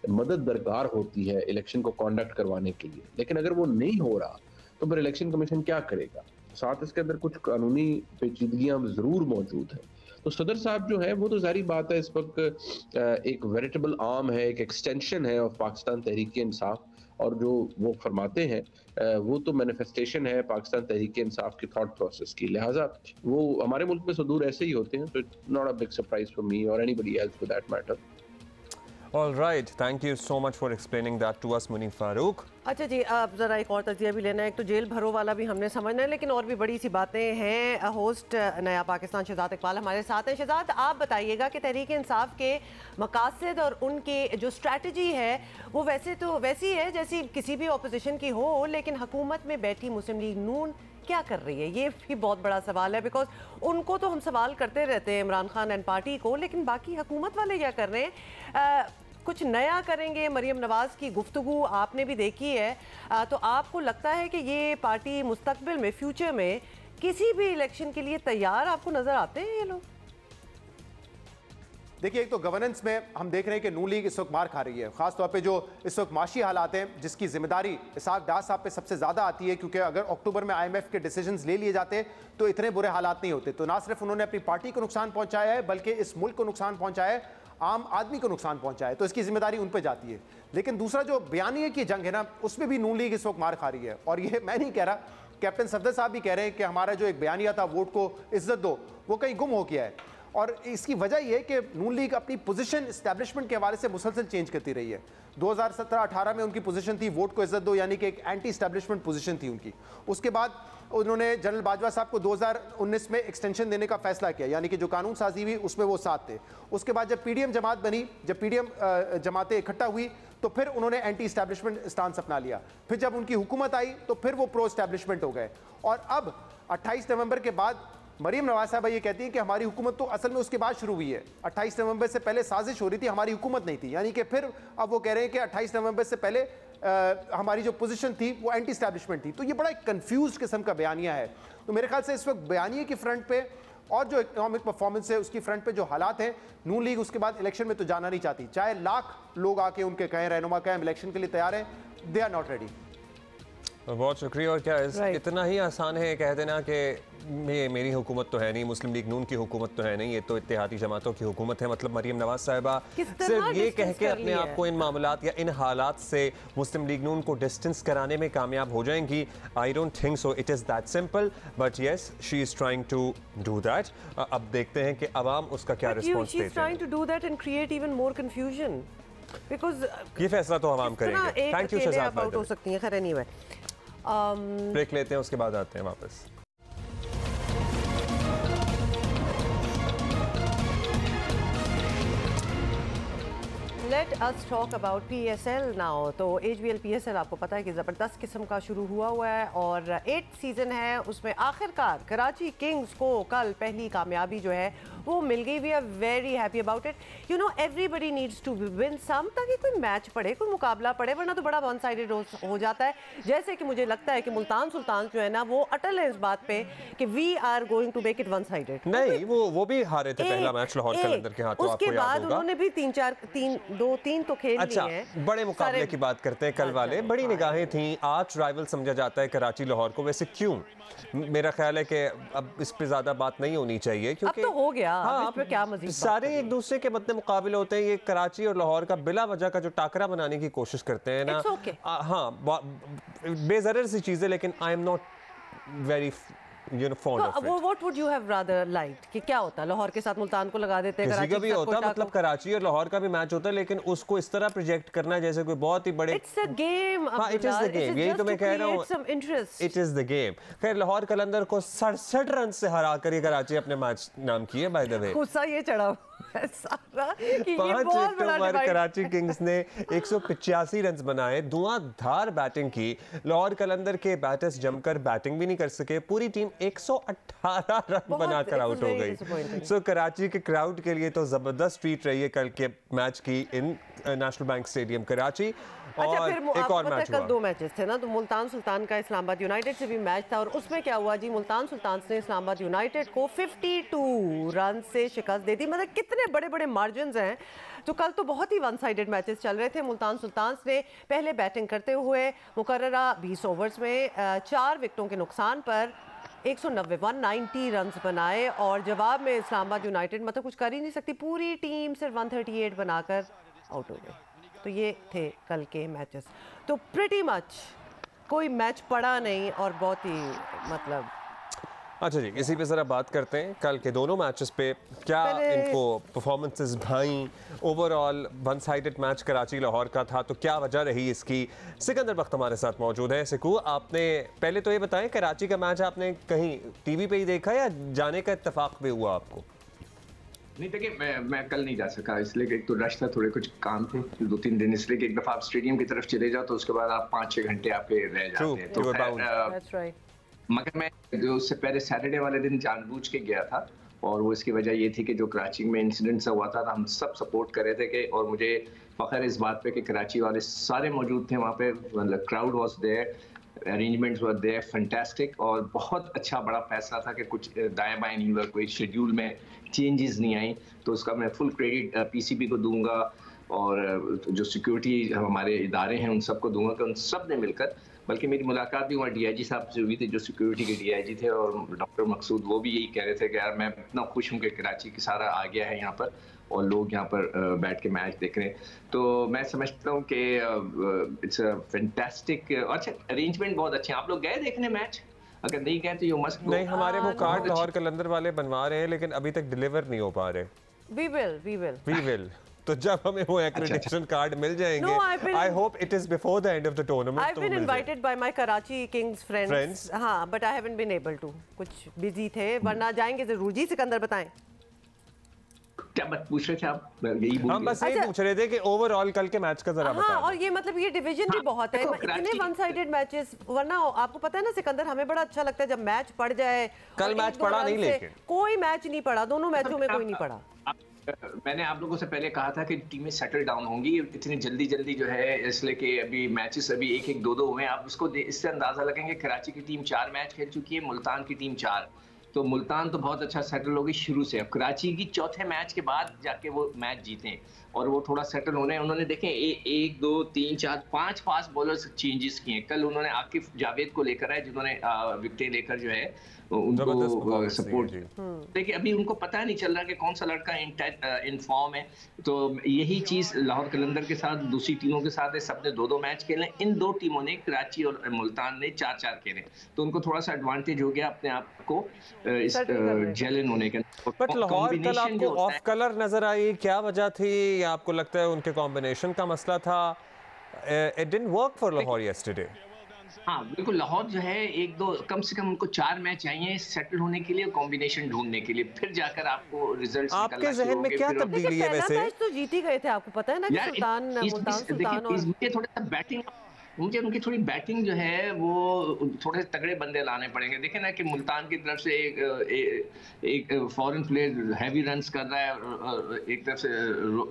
D: मदद दरकार होती है इलेक्शन को कंडक्ट करवाने के लिए। लेकिन अगर वो नहीं हो रहा तो फिर इलेक्शन कमीशन क्या करेगा? साथ इसके अंदर कुछ कानूनी पेचीदगियां जरूर मौजूद हैं। तो सदर साहब जो है वो तो जारी बात है इस वक्त एक वेरिटेबल आर्म है, एक एक्सटेंशन है ऑफ पाकिस्तान तहरीक इंसाफ, और जो वो फरमाते हैं वो तो मैनिफेस्टेशन है पाकिस्तान तहरीक इंसाफ की थॉट प्रोसेस की। लिहाजा वो हमारे मुल्क में सदूर ऐसे ही होते हैं, तो it's not a big surprise for me और anybody else for that matter.
A: All right, thank you so much for explaining that to us, Munir Farooq.
B: अच्छा जी, आप ज़रा एक और तजिया भी लेना है। एक तो जेल भरो वाला भी हमने समझना है, लेकिन और भी बड़ी सी बातें हैं। होस्ट नया पाकिस्तान शहजाद इकबाल हमारे साथ हैं। शहजाद, आप बताइएगा कि तहरीक इंसाफ के मकासद और उनकी जो स्ट्रैटेजी है वो वैसी है जैसी किसी भी अपोजिशन की हो, लेकिन हुकूमत में बैठी मुस्लिम लीग नून क्या कर रही है? ये भी बहुत बड़ा सवाल है, बिकॉज उनको तो हम सवाल करते रहते हैं, इमरान खान एंड पार्टी को, लेकिन बाकी हुकूमत वाले क्या कर रहे हैं? कुछ नया करेंगे? मरियम नवाज की गुफ्तगू आपने भी देखी है, तो आपको लगता है कि ये पार्टी मुस्तकबिल में, फ्यूचर में किसी भी इलेक्शन के लिए तैयार आपको नजर आते हैं ये लोग?
E: देखिए, एक तो गवर्नेंस में हम देख रहे हैं कि नून लीग इस वक्त मार खा रही है, खासतौर पे जो इस वक्त माशी हालात हैं जिसकी जिम्मेदारी इसाक डार साहब पे सबसे ज़्यादा आती है, क्योंकि अगर अक्टूबर में IMF के डिसीजंस ले लिए जाते तो इतने बुरे हालात नहीं होते। तो ना सिर्फ उन्होंने अपनी पार्टी को नुकसान पहुंचाया है बल्कि इस मुल्क को नुकसान पहुंचाया है, आम आदमी को नुकसान पहुंचाया है, तो इसकी जिम्मेदारी उन पर जाती है। लेकिन दूसरा जो बयानिए की जंग है ना, उसमें भी नून लीग इस वक्त मार खा रही है। और ये मैं नहीं कह रहा, कैप्टन सफदर साहब भी कह रहे हैं कि हमारा जो एक बयानिया था वोट को इज्जत दो, वो कहीं गुम हो गया है। और इसकी वजह यह है कि नून लीग अपनी पोजीशन एस्टैब्लिशमेंट के हवाले से मुसलसल चेंज करती रही है। 2017-18 में उनकी पोजीशन थी वोट को इज्जत दो, यानी कि एक एंटी एस्टैब्लिशमेंट पोजीशन थी उनकी। उसके बाद उन्होंने जनरल बाजवा साहब को 2019 में एक्सटेंशन देने का फैसला किया, यानी कि जो कानून साजी हुई उसमें वो साथ थे। उसके बाद जब PDM जमात बनी, जब PDM जमातें इकट्ठा हुई तो फिर उन्होंने एंटी एस्टैब्लिशमेंट स्टांस अपना लिया। फिर जब उनकी हुकूमत आई तो फिर वो प्रो एस्टैब्लिशमेंट हो गए। और अब 28 नवंबर के बाद मरियम नवाज साहब ये कहती हैं कि हमारी हुकूमत तो असल में उसके बाद शुरू हुई है, 28 नवंबर से पहले साजिश हो रही थी, हमारी हुकूमत नहीं थी। यानी कि फिर अब वो कह रहे हैं कि 28 नवंबर से पहले हमारी जो पोजीशन थी वो एंटी एस्टैब्लिशमेंट थी। तो ये बड़ा कंफ्यूज किस्म का बयानिया है। तो मेरे ख्याल से इस वक्त बयानिए की फ्रंट पे और जो इकोनॉमिक परफॉर्मेंस है उसकी फ्रंट पे जो हालात हैं, नून लीग उसके बाद इलेक्शन में तो जाना नहीं चाहती, चाहे लाख लोग आके उनके कहें, रहनुमा कहें हम इलेक्शन के लिए तैयार हैं, दे आर नॉट रेडी।
A: बहुत शुक्रिया। और क्या इतना ही आसान है कह देना कि मेरी हुकूमत तो है नहीं, मुस्लिम लीग नून की हुकूमत तो है नहीं, ये तो इत्तेहादी जमातों की हुकूमत है। मतलब मरियम नवाज साहिबा सिर्फ ये कह के अपने आप को इन मामलात या इन हालात से मुस्लिम लीग नून को डिस्टेंस कराने में कामयाब हो जाएंगी। I don't think so it is that simple, but yes she is trying to do that. अब देखते हैं कि अवाम उसका क्या रिस्पॉन्स देते हैं।
B: Trying to do that and create even more confusion, because
A: ये फैसला तो आवाम करेंगे। थैंक यू शहजाद
B: आउट हो सकती है। खैर एनीवे
A: ब्रेक लेते हैं, उसके बाद आते हैं वापस।
B: Let us talk about PSL now. तो HBL PSL आपको पता है कि ज़बरदस्त किस्म का शुरू हुआ है और 8 सीज़न है, उसमें आखिरकार कराची किंग्स को कल पहली कामयाबी जो है वो मिल गई। We are very happy about it. You know everybody needs to win some, ताकि कोई मैच पड़े, कोई मुकाबला पड़े, वरना तो बड़ा वन साइडेड हो जाता है। जैसे कि मुझे लगता है कि मुल्तान सुल्तान जो है ना वो अटल है इस बात पे कि we are going to make it one sided.
A: नहीं, वो भी हारे थे पहला मैच लाहौर कलंदर के हाथों,
B: उसके बाद उन्होंने भी 3 तो खेल लिए हैं।
A: बड़े मुकाबले की बात करते हैं कल वाले, बड़ी निगाहें थी, आर्च राइवल समझा जाता है कराची लाहौर को। वैसे क्यों? मेरा ख्याल है कि अब इस पे ज्यादा बात नहीं होनी चाहिए, क्योंकि
B: अब तो हो गया।
A: हाँ,
B: इस पे क्या मजीद
A: सारे एक दूसरे के बदले मुकाबले होते हैं। ये कराची और लाहौर का बिला वजह का जो टाकरा बनाने की कोशिश करते हैं ना, हाँ बेजरर सी चीजें, लेकिन I am not very fond of it.
B: What would you have rather liked? कि क्या होता है लाहौर के साथ मुल्तान को लगा देते हैं,
A: किसी का भी होता, मतलब कराची और लाहौर का भी मैच होता है, लेकिन उसको इस तरह प्रोजेक्ट करना है जैसे कोई बहुत ही बड़े।
B: It's a game.
A: हाँ, it is the game. यही तो मैं कह रहा हूँ। It is the game. खैर लाहौर कलंदर को 67 रन से हरा कर ये कराची अपने मैच नाम किए बाय द वे।
B: गुस्सा ये चढ़ा सारा कि
A: 5 विकेटों पर कराची किंग्स ने 185 रन बनाए, धुआंधार बैटिंग की। लाहौर कलंदर के बैटर्स जमकर बैटिंग भी नहीं कर सके, पूरी टीम 118 रन बनाकर आउट हो गई। सो कराची के क्राउड के लिए तो जबरदस्त ट्रीट रही है कल के मैच की इन नेशनल बैंक स्टेडियम कराची।
B: अच्छा, फिर
A: एक और मैच
B: कल 2 मैचेस थे ना, तो मुल्तान सुल्तान का इस्लामाबाद यूनाइटेड से भी मैच था और उसमें क्या हुआ जी, मुल्तान सुल्तान ने इस्लामाबाद यूनाइटेड को 52 रन से शिकस्त दे दी। मतलब कितने बड़े बड़े मार्जिन हैं। तो कल तो बहुत ही वन साइडेड मैचेस चल रहे थे। मुल्तान सुल्तान ने पहले बैटिंग करते हुए मुकर्ररा 20 ओवर्स में 4 विकेटों के नुकसान पर 190 रन बनाए और जवाब में इस्लामाबाद यूनाइटेड मतलब कुछ कर ही नहीं सकती, पूरी टीम सिर्फ 138 बनाकर आउट हो गई। तो ये थे कल के मैचेस। तो प्रिटी मच कोई मैच पड़ा नहीं और बहुत ही मतलब।
A: अच्छा जी, इसी पे ज़रा बात करते हैं कल के दोनों मैचेस पे, क्या इनको परफॉर्मेंसेस भाई। Overall one sided match Karachi Lahore का था, तो क्या वजह रही इसकी? सिकंदर बख्त हमारे साथ मौजूद है। सिकू, आपने पहले तो ये बताएं, कराची का मैच आपने कहीं टीवी पे ही देखा या जाने का इत्तेफाक भी हुआ आपको?
F: नहीं, देखिए मैं कल नहीं जा सका, इसलिए कि एक तो रश था, थोड़े कुछ काम थे 2-3 दिन, इसलिए कि एक दफ़ा आप स्टेडियम की तरफ चले जाओ तो उसके बाद आप 5-6 घंटे आपके रह जाते हैं। तो मगर मैं जो उससे पहले सैटरडे वाले दिन जानबूझ के गया था और वो इसकी वजह ये थी कि जो कराची में इंसिडेंट हुआ था हम सब सपोर्ट कर रहे थे कि, और मुझे फ़ख्र इस बात पे कि कराची वाले सारे मौजूद थे वहाँ पे, मतलब crowd was there, arrangements were there, fantastic, और बहुत अच्छा बड़ा फैसला था कि कुछ दाएं बाएं नहीं हुआ, कोई शेड्यूल में चेंजेस नहीं आई। तो उसका मैं फुल क्रेडिट PCB को दूंगा और जो सिक्योरिटी हमारे इदारे हैं उन सबको दूंगा कि उन सब ने मिलकर, बल्कि मेरी मुलाकात भी वहाँ DIG साहब से हुई थी, जो सिक्योरिटी के DIG थे, और डॉक्टर मकसूद, वो भी यही कह रहे थे कि यार मैं इतना खुश हूँ कि कराची की सारा आ गया है यहाँ पर और लोग यहाँ पर बैठ के मैच देख रहे हैं। तो मैं समझता हूँ कि इट्स अ फैंटास्टिक, अच्छा अरेंजमेंट बहुत अच्छे हैं। आप लोग गए देखने मैच? अगर नहीं गए तो यू मस्ट गो।
A: नहीं, हमारे वो कार्ड लाहौर कलंदर वाले बनवा रहे हैं, लेकिन अभी तक डिलीवर नहीं हो पा रहे। We will. तो जब हमें वो एक्रेडिटेशन कार्ड मिल जाएंगे, I hope it is before the end of the tournament.
B: I've been invited by my Karachi Kings friends. हाँ, but I haven't been able to. कुछ बिजी थे, वरना जाएंगे जरूर। जी सिकंदर बताएं।
F: क्या बात पूछ रहे थे आप? यही
A: हम बस यही पूछ रहे थे कि ओवरऑल कल के मैच का जरा बताएं।
B: हाँ, और ये मतलब ये डिवीजन भी बहुत है, इतने वन साइडेड मैचेस, वरना आपको पता है ना सिकंदर, हमें बड़ा अच्छा लगता है जब मैच पड़ जाए।
A: कल मैच पड़ा नहीं, लेकिन
B: कोई मैच नहीं पड़ा, दोनों मैचों में कोई नहीं पड़ा।
F: मैंने आप लोगों से पहले कहा था कि टीमें सेटल डाउन होंगी इतनी जल्दी जो है, इसलिए कि अभी मैचेस अभी 1-1, 2-2 हुए हैं। आप इसको इससे अंदाजा लगेंगे, कराची की टीम 4 मैच खेल चुकी है, मुल्तान की टीम 4, तो मुल्तान तो बहुत अच्छा सेटल होगी शुरू से। अब कराची की चौथे मैच के बाद जाके वो मैच जीते और वो थोड़ा सेटल होने, उन्होंने देखें 1, 2, 3, 4, 5 फास्ट बॉलर्स चेंजेस किए। कल उन्होंने आकिफ जावेद को लेकर आए, जिन्होंने विकेटें लेकर जो है उनको सपोर्ट। देखिए अभी उनको पता नहीं चल रहा कि कौन सा लड़का इन फॉर्म है, तो यही चीज लाहौर कलंदर के साथ दूसरी टीमों के साथ है। सबने 2-2 मैच खेले, इन दो टीमों ने कराची और मुल्तान ने 4-4 खेले, तो उनको थोड़ा सा एडवांटेज हो गया अपने आप को इस जेलन होने के।
A: बट लाहौर कल आपको ऑफ कलर नजर आई, क्या वजह थी, या आपको लगता है उनके कॉम्बिनेशन का मसला था? It didn't work for Lahore yesterday.
F: हाँ बिल्कुल, लाहौर जो है एक दो कम से कम उनको 4 मैच चाहिए सेटल होने के लिए, कॉम्बिनेशन ढूंढने के लिए, फिर जाकर आपको रिजल्ट्स
A: आपके जहन में क्या तब्दीली है? वैसे
B: मैच तो जीत ही गए थे, आपको पता है ना कि सुल्तान और
F: मुझे थोड़ा सा बैटिंग, मुझे उनकी थोड़ी बैटिंग जो है वो थोड़े तगड़े बंदे लाने पड़ेंगे। देखें ना कि मुल्तान की तरफ से एक फॉरेन प्लेयर हैवी रन्स कर रहा है, एक तरफ से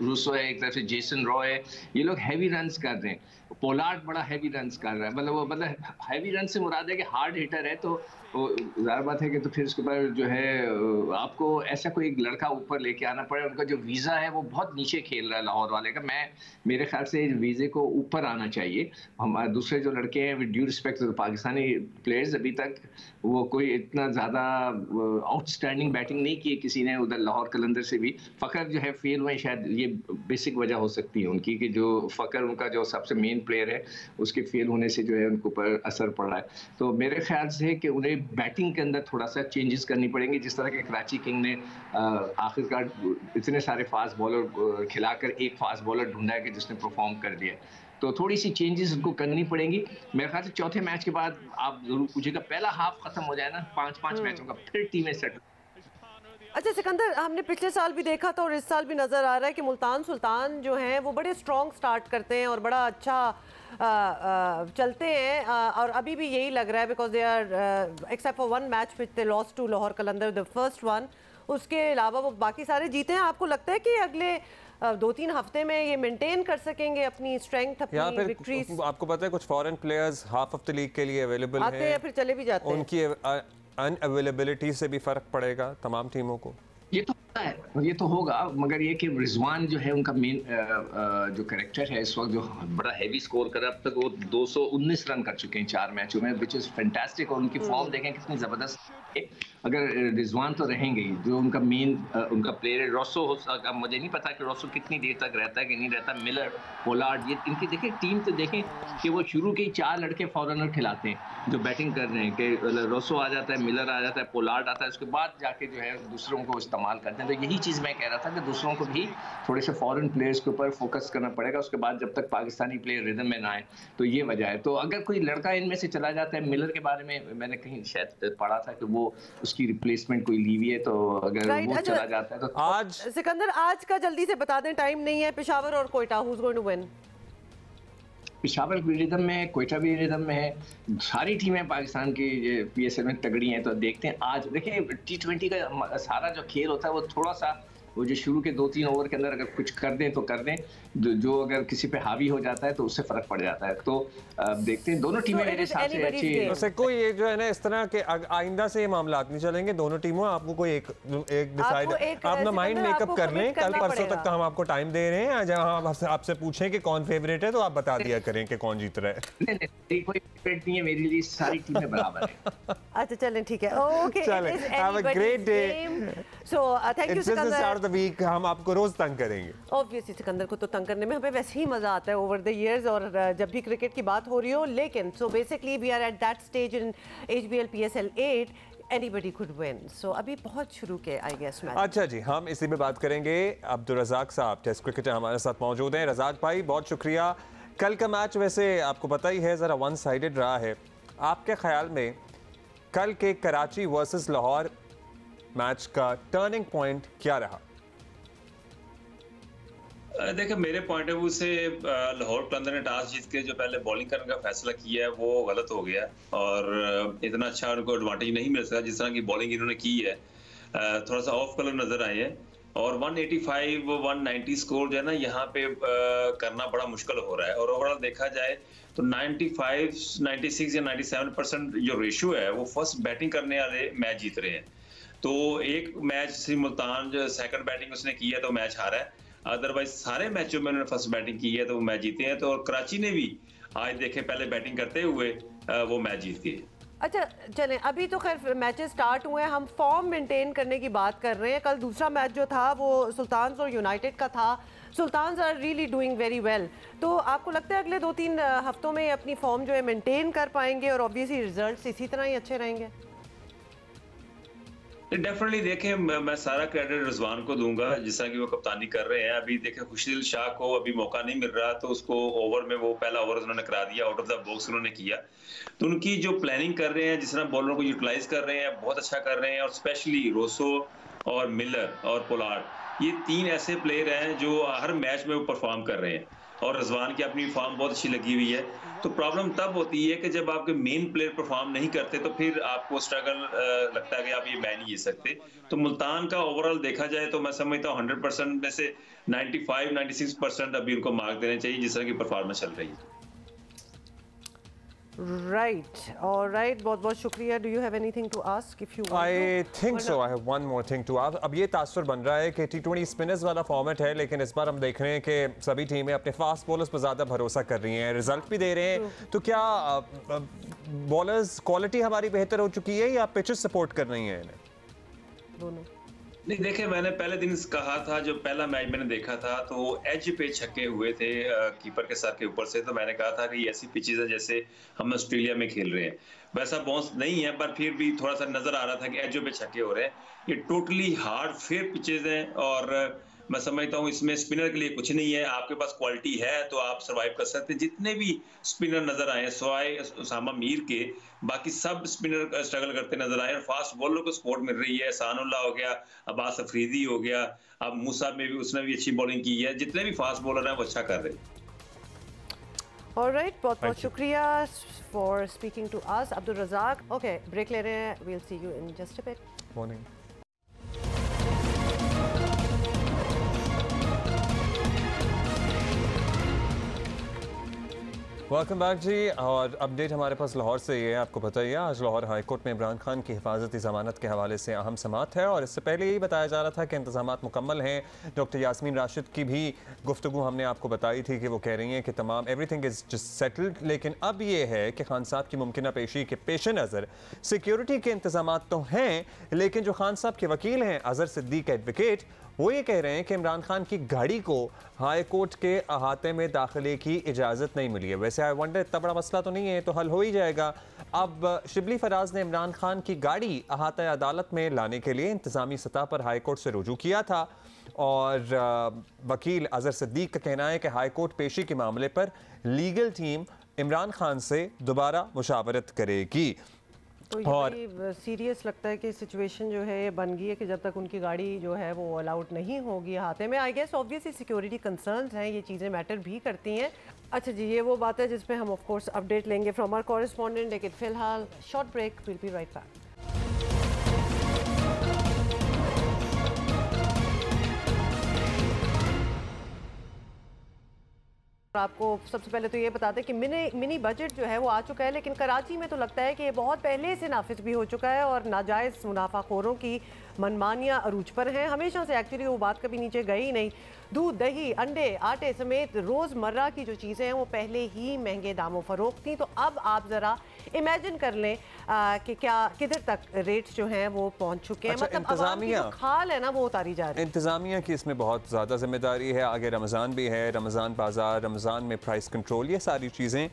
F: रूसो है, एक तरफ से जेसन रॉय है, ये लोग हैवी रन्स कर रहे हैं। पोलार्ड बड़ा हैवी रन्स कर रहा है, मतलब हैवी रन से मुराद है कि हार्ड हिटर है, तो ज़ाहिर बात है कि तो फिर उसके बाद जो है आपको ऐसा कोई एक लड़का ऊपर लेके आना पड़े। उनका जो वीज़ा है वो बहुत नीचे खेल रहा है लाहौर वाले का। मेरे ख्याल से वीज़े को ऊपर आना चाहिए। हमारे दूसरे जो लड़के हैं with due respect to Pakistani players, अभी तक वो कोई इतना ज़्यादा आउटस्टैंडिंग बैटिंग नहीं की किसी ने उधर लाहौर कलंदर से भी। फ़खर जो है फेल हुए, शायद ये बेसिक वजह हो सकती है उनकी कि जो फ़खर उनका जो सबसे मेन प्लेयर है उसके फेल होने से जो है उनके ऊपर असर पड़ रहा है। तो मेरे ख्याल से कि उन्हें बैटिंग के अंदर थोड़ा सा चेंजेस करनी पड़ेंगी। जिस तरह के कराची किंग ने आखिरकार इतने सारे फास्ट बॉलर खिलाकर एक फास्ट बॉलर ढूंढा है कि जिसने परफॉर्म कर दिया, तो थोड़ी सी चेंजेस उनको करनी पड़ेंगी। मेरे ख्याल से चौथे मैच के बाद आप जरूर पूछिएगा, पहला हाफ खत्म हो जाए ना 5-5 मैचों का, फिर टीमें सेट।
B: अच्छा सिकंदर, हमने पिछले साल भी देखा था और इस साल भी नज़र आ रहा है कि मुल्तान सुल्तान जो हैं वो बड़े स्ट्रॉन्ग स्टार्ट करते हैं और बड़ा अच्छा चलते हैं, और अभी भी यही लग रहा है because they are except for 1 match which they lost to Lahore Qalandar the first one, उसके अलावा वो बाकी सारे जीते हैं। आपको लगता है कि अगले 2-3 हफ्ते में ये मेंटेन कर सकेंगे अपनी स्ट्रेंथ, अपनी विक्ट्रीज?
A: आपको पता है कुछ foreign players half of the league के लिए अवेलेबल
B: आते हैं फिर चले भी जाते हैं,
A: उनकी अनअवेलेबिलिटी से भी फर्क पड़ेगा तमाम टीमों को।
F: ये तो होता है, ये तो होगा, मगर ये कि रिजवान जो है उनका मेन जो कैरेक्टर है इस वक्त जो बड़ा हैवी स्कोर कर रहा है, अब तक वो 219 रन कर चुके हैं 4 मैचों में, विच इज़ फैंटास्टिक। और उनकी फॉर्म देखें कितनी ज़बरदस्त है। अगर रिजवान तो रहेंगे ही, जो उनका मेन उनका प्लेयर है रोसो, मुझे नहीं पता कि रोसो कितनी देर तक रहता है कि नहीं रहता, मिलर, पोलार्ड, ये इनकी देखें टीम तो देखें कि वो शुरू के ही 4 लड़के फॉरेनर खिलाते हैं जो बैटिंग कर रहे हैं, कि रोसो आ जाता है, मिलर आ जाता है, पोलार्ड आता है, उसके बाद जाके जो है दूसरों को इस्तेमाल करते हैं। तो यही चीज़ मैं कह रहा था कि दूसरों को भी थोड़े से फॉरेन प्लेयर्स के ऊपर फोकस करना पड़ेगा, उसके बाद जब तक पाकिस्तानी प्लेयर रिदम में ना आए, तो ये वजह है। तो अगर कोई लड़का इनमें से चला जाता है, मिलर के बारे में मैंने कहीं शायद पढ़ा था कि वो उसकी रिप्लेसमेंट कोई ली हुई है, तो अगर वो चला जाता है तो
B: आज सिकंदर आज का जल्दी से बता दें, टाइम नहीं है, पेशावर और Quetta, who is going to win?
F: Peshawar भी रिदम में है, कोयटा भी रिदम में है, सारी टीमें पाकिस्तान की PSL में तगड़ी हैं। तो देखते हैं आज, देखिए T20 का सारा जो खेल होता है वो थोड़ा सा वो जो शुरू के 2-3 ओवर के अंदर अगर कुछ कर दें तो कर दें, जो अगर किसी पे हावी हो जाता है तो उससे फर्क पड़ जाता है। तो देखते हैं दोनों टीमें मेरे हिसाब से अच्छी।
A: कोई ये जो है ना इस तरह के आइंदा से ये मामला नहीं चलेंगे, दोनों टीमों आपको कोई एक डिसाइड अपना माइंड मेकअप कर लें। कल परसों तक का हम आपको टाइम दे रहे हैं, जहाँ हम आपसे पूछें कि कौन फेवरेट है तो आप बता दिया करें कि कौन जीत रहा है।
F: नहीं कोई फेवरेट नहीं है मेरे लिए, सारी टीमें बराबर हैं।
B: अच्छा चलें ठीक है, okay,
A: have a great day.
B: So thank you Sikandar.
A: Week हम आपको रोज तंग करेंगे।
B: ऑब्वियसली सिकंदर को तो तंग करने में हमें वैसे ही मजा आता है ओवर द इयर्स, और जब भी क्रिकेट की बात हो रही हो। लेकिन so basically we are at that stage in HBL PSL 8 anybody could win. So अभी बहुत शुरू के I guess मैच।
A: अच्छा जी, हम इसी पे बात करेंगे। अब्दुल रज़ाक साहब टेस्ट क्रिकेटर हमारे साथ मौजूद हैं। रज़ाक भाई बहुत शुक्रिया। कल का मैच वैसे आपको पता ही है ज़रा वन साइडेड रहा है, आपके ख्याल में कल के कराची वर्सेस लाहौर मैच का टर्निंग पॉइंट क्या रहा?
G: देखिए मेरे पॉइंट ऑफ व्यू से लाहौर कलंदर ने टॉस जीत के जो पहले बॉलिंग करने का फैसला किया है वो गलत हो गया, और इतना अच्छा उनको एडवांटेज नहीं मिल सका जिस तरह की बॉलिंग इन्होंने की है। थोड़ा सा ऑफ कलर नजर आए हैं, और 185-190 स्कोर जो है ना यहाँ पे करना बड़ा मुश्किल हो रहा है। और ओवरऑल देखा जाए तो 95, 96 या 97% जो रेशियो है वो फर्स्ट बैटिंग करने वाले मैच जीत रहे हैं। तो एक मैच से मुल्तान जो सेकंड बैटिंग उसने की है तो मैच हारा है, अदरवाइज सारे मैचों में उन्होंने फर्स्ट बैटिंग की है तो वो मैच जीते हैं। तो कराची ने भी आज देखे पहले बैटिंग करते हुए वो मैच जीत गए।
B: अच्छा चलें, अभी तो खैर मैचेस स्टार्ट हुए हैं, हम फॉर्म मेंटेन करने की बात कर रहे हैं। कल दूसरा मैच जो था वो सुल्तान्स और यूनाइटेड का था। Sultans are really doing very well, तो आपको लगता है अगले 2-3 हफ्तों में अपनी फॉर्म जो है मेंटेन कर पाएंगे और ऑब्वियसली रिजल्ट्स इसी तरह ही अच्छे रहेंगे?
G: डेफिनेटली देखें, मैं सारा क्रेडिट रिजवान को दूंगा जिस तरह की वो कप्तानी कर रहे हैं। अभी देखें खुशदिल शाह को अभी मौका नहीं मिल रहा, तो उसको ओवर में वो पहला ओवर उन्होंने करा दिया, आउट ऑफ द बॉक्स उन्होंने किया। तो उनकी जो प्लानिंग कर रहे हैं, जिस तरह बॉलरों को यूटिलाइज कर रहे हैं, बहुत अच्छा कर रहे हैं। और स्पेशली रोसो और मिलर और पोलार्ड, ये 3 ऐसे प्लेयर हैं जो हर मैच में वो परफॉर्म कर रहे हैं। और रिजवान की अपनी फॉर्म बहुत अच्छी लगी हुई है। तो प्रॉब्लम तब होती है कि जब आपके मेन प्लेयर परफॉर्म नहीं करते, तो फिर आपको स्ट्रगल लगता है कि आप ये मैच नहीं जीत सकते। तो मुल्तान का ओवरऑल देखा जाए तो मैं समझता हूँ 100% में से 95-96% अभी उनको मार्क देने चाहिए जिस तरह की परफॉर्मेंस चल रही है।
B: Right, all right, बहुत बहुत शुक्रिया। Do you have anything to ask if you want
A: I
B: to?
A: think so. I have one more thing to ask. अब ये तासुर बन रहा है कि T20 स्पिनर्स वाला फॉर्मेट है, लेकिन इस बार हम देख रहे हैं कि सभी टीमें अपने फास्ट बॉलर्स पर ज़्यादा भरोसा कर रही हैं, रिजल्ट भी दे रहे हैं। तो क्या बॉलर्स क्वालिटी हमारी बेहतर हो चुकी है या पिचेस सपोर्ट कर रही हैं इन्हें?
B: दोनों
G: नहीं, देखे मैंने पहले दिन कहा था, जो पहला मैच मैंने देखा था तो एज पे छक्के हुए थे कीपर के सर के ऊपर से। तो मैंने कहा था कि ये ऐसी पिचेस है जैसे हम ऑस्ट्रेलिया में खेल रहे हैं। वैसा बाउंस नहीं है, पर फिर भी थोड़ा सा नजर आ रहा था कि एजो पे छक्के हो रहे हैं। ये टोटली हार्ड फेयर पिचेस हैं और मैं समझता हूँ इसमें स्पिनर के लिए कुछ नहीं है। आपके पास क्वालिटी है तो आप सर्वाइव कर सकते हैं। जितने भी स्पिनर नजर आए सवाए उसामा मीर के, बाकी सब स्पिनर स्ट्रगल करते नजर आए। और फास्ट बॉलर को सपोर्ट मिल रही है। सानुल्लाह हो गया, अब्बास अफरीदी हो गया, अब मूसा में भी उसने भी अच्छी बॉलिंग की है। जितने भी फास्ट बॉलर हैं वो अच्छा कर रहे हैं।
B: ऑलराइट, बहुत बहुत शुक्रिया for speaking to us Abdul Razzaq. Okay, break ले रहे हैं, we'll see you in just a bit.
A: Morning. Welcome back जी। और अपडेट हमारे पास लाहौर से ये है, आपको पता ही है आज लाहौर हाई कोर्ट में इमरान खान की हिफाजती ज़मानत के हवाले से अहम समाअत है। और इससे पहले यही बताया जा रहा था कि इंतज़ामात मुकम्मल हैं। डॉक्टर यास्मीन राशिद की भी गुफ्तगू हमने आपको बताई थी कि वो कह रही हैं कि तमाम एवरीथिंग इज़ जस्ट सेटल्ड। लेकिन अब ये है कि खान साहब की मुमकिन पेशी के पेश नज़र सिक्योरिटी के इंतज़ामात तो हैं, लेकिन जो खान साहब के वकील हैं अजहर सिद्दीक एडवोकेट, वो ये कह रहे हैं कि इमरान खान की गाड़ी को हाई कोर्ट के अहाते में दाखिले की इजाज़त नहीं मिली है। वैसे आई वंडर इतना बड़ा मसला तो नहीं है, तो हल हो ही जाएगा। अब शिबली फराज ने इमरान खान की गाड़ी अहाता अदालत में लाने के लिए इंतज़ामी सतह पर हाई कोर्ट से रुजू किया था और वकील अजहर सिद्दीक का कहना है कि हाई कोर्ट पेशी के मामले पर लीगल टीम इमरान खान से दोबारा मुशावरत करेगी।
B: तो ये सीरियस लगता है कि सिचुएशन जो है ये बन गई है कि जब तक उनकी गाड़ी जो है वो अलाउड नहीं होगी हाथे में। I guess obviously security concerns हैं, ये चीज़ें मैटर भी करती हैं। अच्छा जी, ये वो बात है जिसमें हम ऑफ कोर्स अपडेट लेंगे फ्रॉम आवर कॉरेस्पॉन्डेंट। लेकिन फिलहाल short break, will be right back. आपको सबसे पहले तो ये बता दें कि मिनी बजट जो है वो आ चुका है, लेकिन कराची में तो लगता है कि ये बहुत पहले से नाफिज भी हो चुका है और नाजायज़ मुनाफाखोरों की मनमानियाँ अरूज पर हैं। हमेशा से एक्चुअली वो बात कभी नीचे गई नहीं। दूध, दही, अंडे, आटे समेत रोज़मर्रा की जो चीज़ें हैं वो पहले ही महंगे दामों फरोख्त थी। तो अब आप ज़रा इमेजिन कर लें कि क्या किधर तक रेट्स जो हैं वो पहुंच चुके हैं।
A: अच्छा,
B: मतलब इंतज़ामिया खाल है ना वो उतारी जा रही है।
A: इंतज़ामिया की इसमें बहुत ज़्यादा जिम्मेदारी है। आगे रमज़ान भी है, रमज़ान बाज़ार, रमज़ान में प्राइस कंट्रोल, ये सारी चीज़ें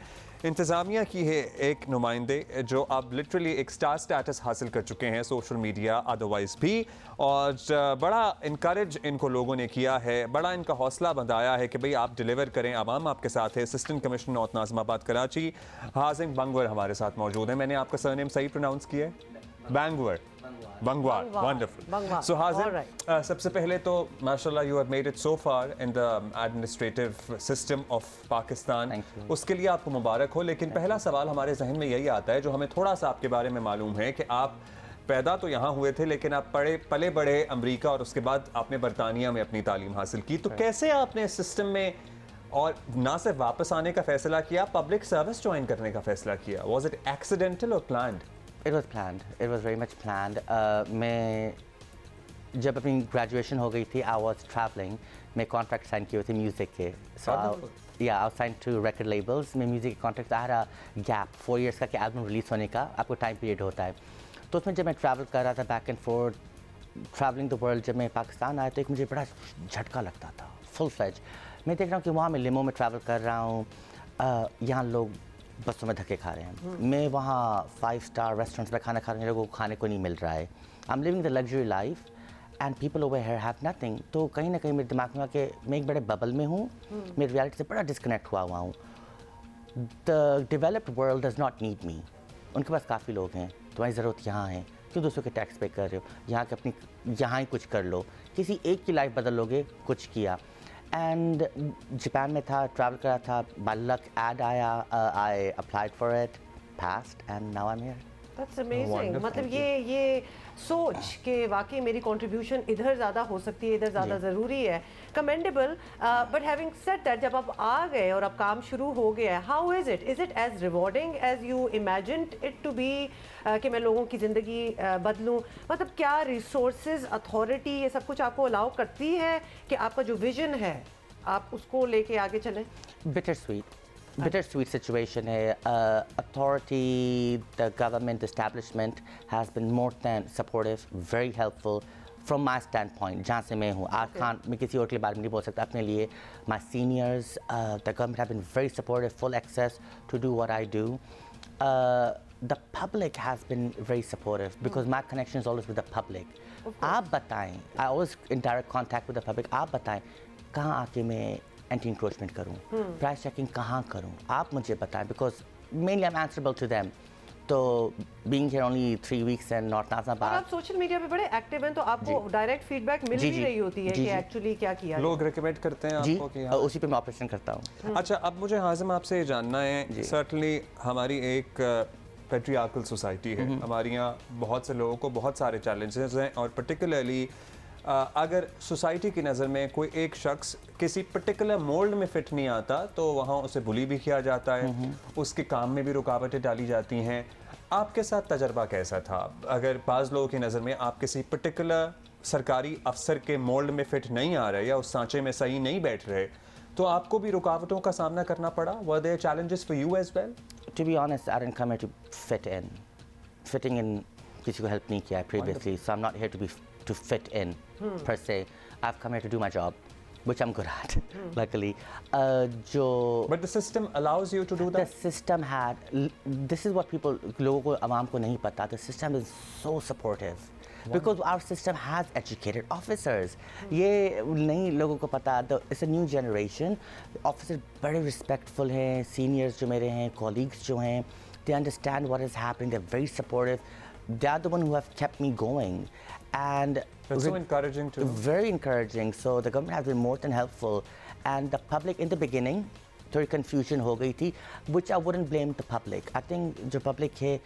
A: इंतज़ामिया की है। एक नुमाइंदे जो अब लिटरली एक स्टार स्टेटस हासिल कर चुके हैं सोशल मीडिया अदरवाइज़ भी, और बड़ा इनकरेज इनको लोगों ने किया है, बड़ा इनका हौसला बंधाया है कि भाई आप डिलीवर करें, आवाम आपके साथ है। Assistant commissioner north Nazimabad Karachi Hazim Bangwar हमारे साथ मौजूद है। मैंने आपका सरनेम सही प्रोनाउंस किया है? बैंगवर, बंगवार, वंडरफुल। सो हाजिम, सबसे पहले तो माशाल्लाह you have made it so far in the administrative system of Pakistan, उसके लिए आपको मुबारक हो। लेकिन पहला सवाल हमारे जहन में यही आता है, जो हमें थोड़ा सा आपके बारे में मालूम है कि आप पैदा तो यहाँ हुए थे लेकिन आप पले बड़े अमेरिका और उसके बाद आपने बरतानिया में अपनी तालीम हासिल की। तो कैसे आपने इस सिस्टम में और ना सिर्फ वापस आने का फैसला किया, पब्लिक सर्विस ज्वाइन करने का फैसला किया? वॉज इट एक्सीडेंटल और planned?
H: It was planned. It was very much planned. मैं जब अपनी ग्रेजुएशन हो गई थी, I was traveling. मैं कॉन्ट्रैक्ट साइन किए थे म्यूज़िक के। So या I was signed to record labels में म्यूजिक कॉन्ट्रैक्ट आ रहा गैप 4 इयर्स का कि एल्बम रिलीज होने का आपको टाइम पीरियड होता है। तो उसमें जब मैं ट्रैवल कर रहा था back and fourth travelling the world, जब मैं पाकिस्तान आया तो एक मुझे बड़ा झटका लगता था फुल फ्लेज। मैं देख रहा हूँ कि वहाँ मैं लिमो में ट्रैवल कर रहा हूँ, यहाँ लोग बसों में धक्के खा रहे हैं, मैं वहाँ 5 स्टार रेस्टोरेंट्स में खाना खा रहे हैं, लोगों को खाने को नहीं मिल रहा है। I am living the luxury life and people over here have nothing. तो कहीं ना कहीं मेरे दिमाग में आके मैं एक बड़े बबल में हूँ, मेरी रियलिटी से बड़ा डिस्कनेक्ट हुआ हूँ। The developed world does not need me, उनके पास काफ़ी लोग हैं, तुम्हारी ज़रूरत यहाँ है, क्यों दूसरों के टैक्स पे कर रहे हो, यहाँ के अपनी यहाँ ही कुछ कर लो, किसी एक की लाइफ बदल लोगे, कुछ किया। एंड जापान में था, ट्रैवल करा था, बाय लक ऐड आया, I applied for it, passed and now I am here.
B: That's amazing. मतलब ये सोच के वाकई मेरी कंट्रीब्यूशन इधर ज़्यादा हो सकती है, इधर ज़्यादा ज़रूरी है, commendable. But having said that, जब आप आ गए और अब काम शुरू हो गया है, how is it as rewarding as you imagined it to be, कि मैं लोगों की ज़िंदगी बदलूँ? मतलब क्या रिसोर्सेज, अथॉरिटी, ये सब कुछ आपको अलाउ करती है कि आपका जो विजन है आप उसको लेके आगे चलें?
H: Bittersweet situation है। Authority, the government establishment has been more than supportive, very helpful from my standpoint, जहाँ से मैं हूँ। मैं किसी और के बारे में नहीं बोल सकता, अपने लिए my seniors, the government have been very supportive, full access to do what I do. The public has been very supportive because my connection is always with the public. आप बताएं, I always in direct contact with the public, आप बताएं कहाँ आके मैं anti encroachment करूँ, price checking कहाँ करूँ, आप मुझे बताएं, because mainly I am answerable to them. तो being here only 3 weeks and not Nazabad,
B: और आप सोशल मीडिया पे बड़े एक्टिव हैं, तो आपको डायरेक्ट फीडबैक मिल भी रही होती है कि एक्चुअली क्या किया,
A: लोग रिकमेंड करते हैं आपको कि
H: हाँ, उसी पे मैं ऑपरेशन करता हूँ।
A: अच्छा, अब मुझे हाजिम आपसे ये जानना है, सर्टनली हमारी एक पैट्रियार्कल सोसाइटी है, हमारे यहाँ बहुत से लोगों को बहुत सारे चैलेंजेस हैं, और पर्टिकुलरली अगर सोसाइटी की नज़र में कोई एक शख्स किसी पर्टिकुलर मोल्ड में फिट नहीं आता तो वहाँ उसे बुली भी किया जाता है, उसके काम में भी रुकावटें डाली जाती हैं। आपके साथ तजर्बा कैसा था? अगर बाज़ लोगों की नज़र में आप किसी पर्टिकुलर सरकारी अफसर के मोल्ड में फिट नहीं आ रहे या उस सांचे में सही नहीं बैठ रहे, तो आपको भी रुकावटों का सामना करना पड़ा? Were there challenges for you as well?
H: To be honest, I didn't come here to fit in. Fitting in किसी को help नहीं किया previously, so I'm not here to fit in per se. I've come here to do my job, which I'm good at, luckily.
A: But the system allows you to do that?
H: The system had, this is what people, लोगों को, आवाम को नहीं पता, the system is so supportive. Because our system has educated officers. ये नहीं लोगों को पता, it's a new generation. Officers बड़े respectful हैं, seniors जो मेरे हैं, colleagues जो हैं, they understand what is happening, they're very supportive. They are the one who have kept me going. And
A: that's so encouraging too.
H: Very encouraging. So the government has been more than helpful. And the public in the beginning, थोड़ी confusion हो गई थी, which I wouldn't blame the public. I think जो public है,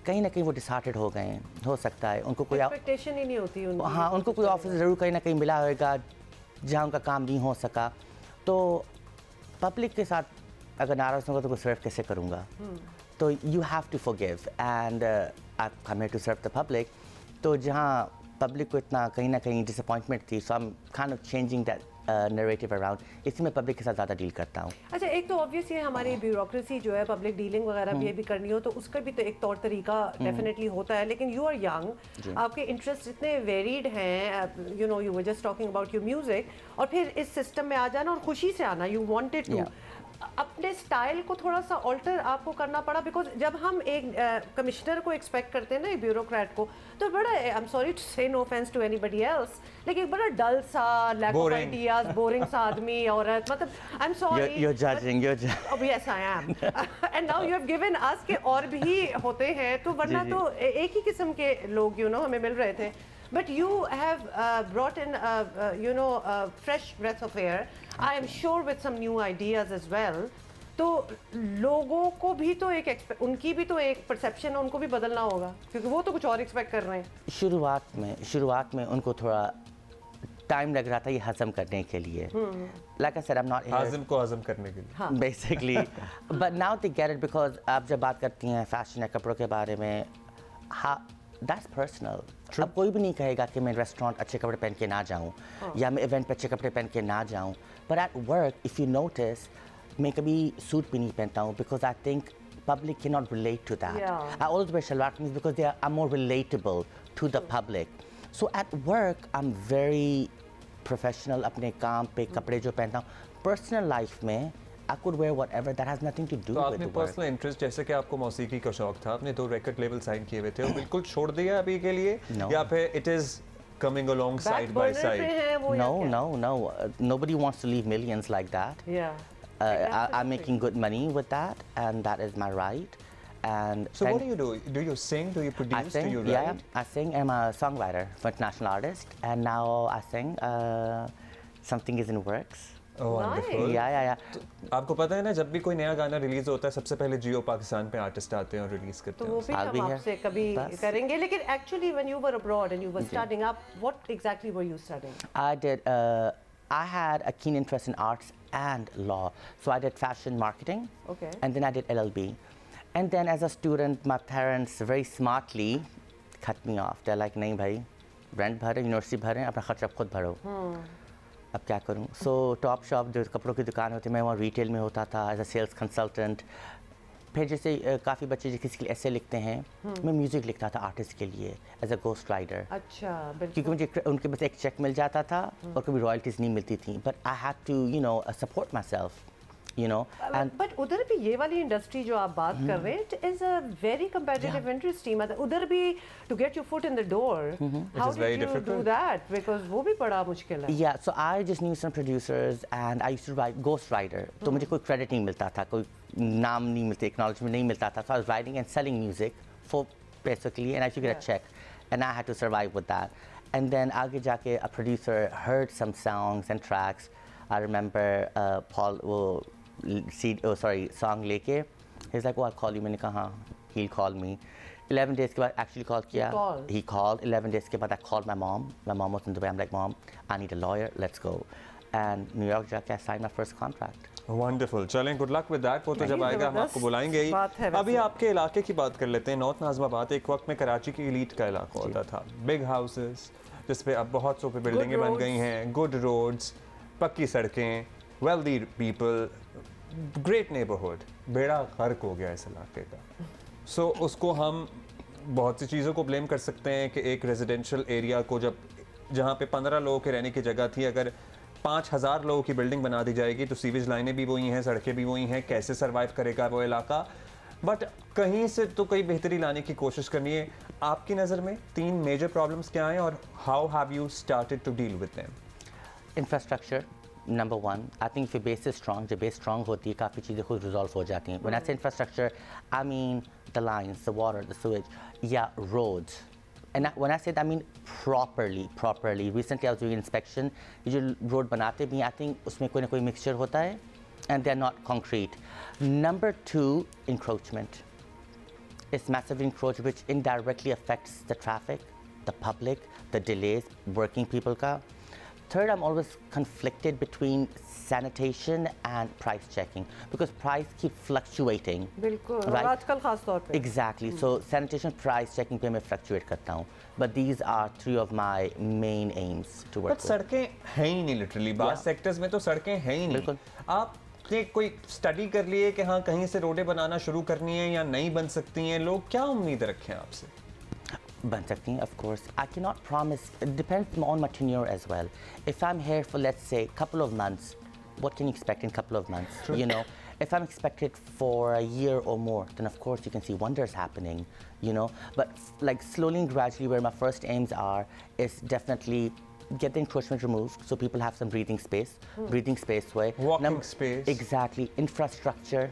H: कहीं ना कहीं वो डिसहार्टेड हो गए हैं, हो सकता है उनको कोई
B: एक्सपेक्टेशन ही नहीं होती उनकी।
H: हाँ, उनको कोई ऑफिस ज़रूर कहीं ना कहीं मिला होगा जहाँ उनका काम नहीं हो सका। तो पब्लिक के साथ अगर नाराज़ होगा तो सर्व कैसे करूँगा? तो you have to forgive and I come here to serve the public. तो जहाँ पब्लिक को इतना कहीं ना कहीं डिसअपॉइंटमेंट थी, so I am kind of changing that narrative around, इसलिए मैं पब्लिक के साथ ज़्यादा डील करता हूँ।
B: अच्छा, एक तो ऑब्वियस ये हमारी ब्यूरोक्रेसी जो है, पब्लिक डीलिंग वगैरह भी करनी हो तो उसका भी तो एक तौर तरीका डेफिनेटली होता है, लेकिन यू आर यंग, आपके इंटरेस्ट इतने वेरीड हैं, you know, you were just talking about your music, और फिर इस सिस्टम में आ जाना और खुशी से आना, यू वांटेड टू, अपने स्टाइल को थोड़ा सा ऑल्टर आपको करना पड़ा, बिकॉज जब हम एक कमिश्नर को एक्सपेक्ट करते हैं ना, एक ब्यूरोक्रेट को, तो बड़ा, I am sorry to say, no offence to anybody else, लेकिन बड़ा डल सा, लैक ऑफ आइडियाज, बोरिंग सा आदमी, औरत, मतलब आई am sorry,
H: you're judging.
B: Oh yes, I am. And now you have given us के और भी होते हैं, तो वरना तो एक ही किस्म के लोग, you know, हमें मिल रहे थे. But you have brought in, you know, fresh breath of air. I am sure with some new ideas as well. तो लोगों को भी तो उनकी भी तो एक परसेप्शन है, उनको भी बदलना होगा, क्योंकि वो तो कुछ और एक्सपेक्ट कर रहे हैं।
H: शुरुआत में उनको थोड़ा टाइम लग रहा था ये हजम करने के लिए। Like I said, I'm not here.
A: हाजिम को हजम करने के लिए।
H: Basically, but now they get it because आप जब बात करती हैं फैशन या कपड़ों के बारे में, that's personal. अब कोई भी नहीं कहेगा कि मैं रेस्टोरेंट अच्छे कपड़े पहन के ना जाऊं, या मैं इवेंट पे अच्छे कपड़े पहन के ना जाऊं। But at work, if you notice, मैं कभी सूट भी नहीं पहनता हूँ because I think public cannot relate to that. I always wear shalwar kameez because they are more relatable to the public. So at work, I'm very professional. अपने काम पे कपड़े जो पहनता हूँ. Personal life में I could wear whatever that has nothing to do with the work.
A: तो आपने पर्सनल इंटरेस्ट जैसे कि आपको मौसीकी का शौक था, आपने 2 record label साइन किए हुए थे, वो बिल्कुल छोड़ दिया अभी के लिए या फिर it is coming along side by side?
H: No. Nobody wants to leave millions like that. I'm making good money with that, and that is my right. And
A: so what do you do? Do you sing? Do you produce? Do you write?
H: Yeah, I sing. I'm a songwriter for international artist, and now I sing. Something is in works.
A: Oh, wonderful.
H: Yeah.
A: आपको पता है ना, जब भी कोई नया गाना release होता है, सबसे पहले जियो पाकिस्तान पे आर्टिस्ट आते हैं और रिलीज करते हैं.
B: तो वो भी हम आपसे कभी करेंगे. लेकिन actually when you were abroad and you were studying up, what exactly were you studying?
H: I did. I had a keen interest in arts and law, so I did fashion marketing.
B: Okay.
H: And then I did LLB, and then as a student, my parents very smartly cut me off. They're like, "नहीं भाई, rent भरे, university भरे, अपना खर्चा खुद भरो." अब क्या करूं? So टॉप शॉप जो कपड़ों की दुकान होती है, मैं वहाँ रिटेल में होता था एज अ सेल्स कंसल्टेंट. फिर जैसे काफ़ी बच्चे जो किसी के लिए ऐसे लिखते हैं, मैं म्यूज़िक लिखता था आर्टिस्ट के लिए एज अ गोस्ट राइटर.
B: अच्छा,
H: क्योंकि मुझे उनके बस एक चेक मिल जाता था और कभी रॉयल्टीज़ नहीं मिलती थी. But I had to support myself.
B: But उधर भी ये वाली इंडस्ट्री जो आप बात कर रहे हैं, it is a very competitive industry. मतलब उधर भी to get your foot in the door, how did you do that? Because वो भी बड़ा मुश्किल है.
H: Yeah so I just knew some producers and I used to write ghost writer. तो मुझे कोई क्रेडिट नहीं मिलता था, कोई नाम नहीं मिलता, एक्नॉलेजमेंट नहीं मिलता था. So I was writing and selling music for basically, and I used to get a cheque and I had to survive with that. And then आगे जाके a producer heard some songs and tracks. I remember Paul वो song लेके, he's like, oh, I'll call you. मैंने कहा हाँ, he'll call me. 11 days के बाद actually call किया. He called. 11 days के बाद I called my mom. My mom was in Dubai. I'm like, Mom, I need a lawyer. Let's go. And New York जाके I signed my first contract.
A: Wonderful. चलें, good luck with that. वो तो जब आएगा हम आपको बुलाएंगे ही. अभी आपके इलाके की बात कर लेते हैं. नॉर्थ नाज़िमाबाद एक वक्त में कराची की एलीट का इलाका होता था. बिग हाउसेस जिस पे अब बहुत सुपर बिल्डिंगें बन गई हैं, गुड रोड्स, पक्की सड़कें, वेल्दी पीपल, ग्रेट नेबरहुड. बेड़ा गर्क हो गया इस इलाके का. सो उसको हम बहुत सी चीज़ों को ब्लेम कर सकते हैं कि एक रेजिडेंशियल एरिया को जहाँ पे 15 लोगों के रहने की जगह थी, अगर 5000 लोगों की बिल्डिंग बना दी जाएगी तो सीवेज लाइनें भी वही हैं, सड़कें भी वही हैं. कैसे सर्वाइव करेगा वो इलाका? बट कहीं से तो कोई बेहतरी लाने की कोशिश करनी है. आपकी नज़र में 3 मेजर प्रॉब्लम्स क्या हैं और how have you started to deal with them?
H: Infrastructure number one. I think if your base is strong, जब base strong होती है, काफ़ी चीज़ें खुद resolve हो जाती हैं. When I say infrastructure, I mean the lines, the water, the sewage, yeah, roads. And when I say that, I mean properly. Recently, I was doing inspection. ये जो road बनाते भी, I think उसमें कोई ना कोई mixture होता है, and they're not concrete. Number 2, encroachment. It's massive encroachment which indirectly affects the traffic, the public, the delays, working people का. Third, I'm always conflicted between sanitation and price checking because price keep fluctuating.
B: बिल्कुल.
H: Right?
B: आजकल खास तौर पे.
H: Exactly. So sanitation, price checking पे मैं fluctuate करता हूँ. But these are 3 of my main aims to work with.
A: But सड़कें हैं ही नहीं literally. बाज़ सेक्टर्स में तो सड़कें हैं ही नहीं.
H: बिल्कुल.
A: आपने कोई स्टडी कर लिए कि हाँ कहीं से रोडें बनाना शुरू करनी है या नहीं बन सकती हैं? लोग क्या उम्मीद रखें आपसे?
H: बन सकती हैं, of course. I cannot promise. It depends on my tenure as well. If I'm here for, let's say, a couple of months, what can you expect in a couple of months? True. You know, if I'm expected for a year or more, then of course you can see wonders happening, you know. But like slowly and gradually, where my first aims are is definitely get the encroachment removed so people have some breathing space. Breathing space way.
A: Walking space.
H: Exactly. Infrastructure.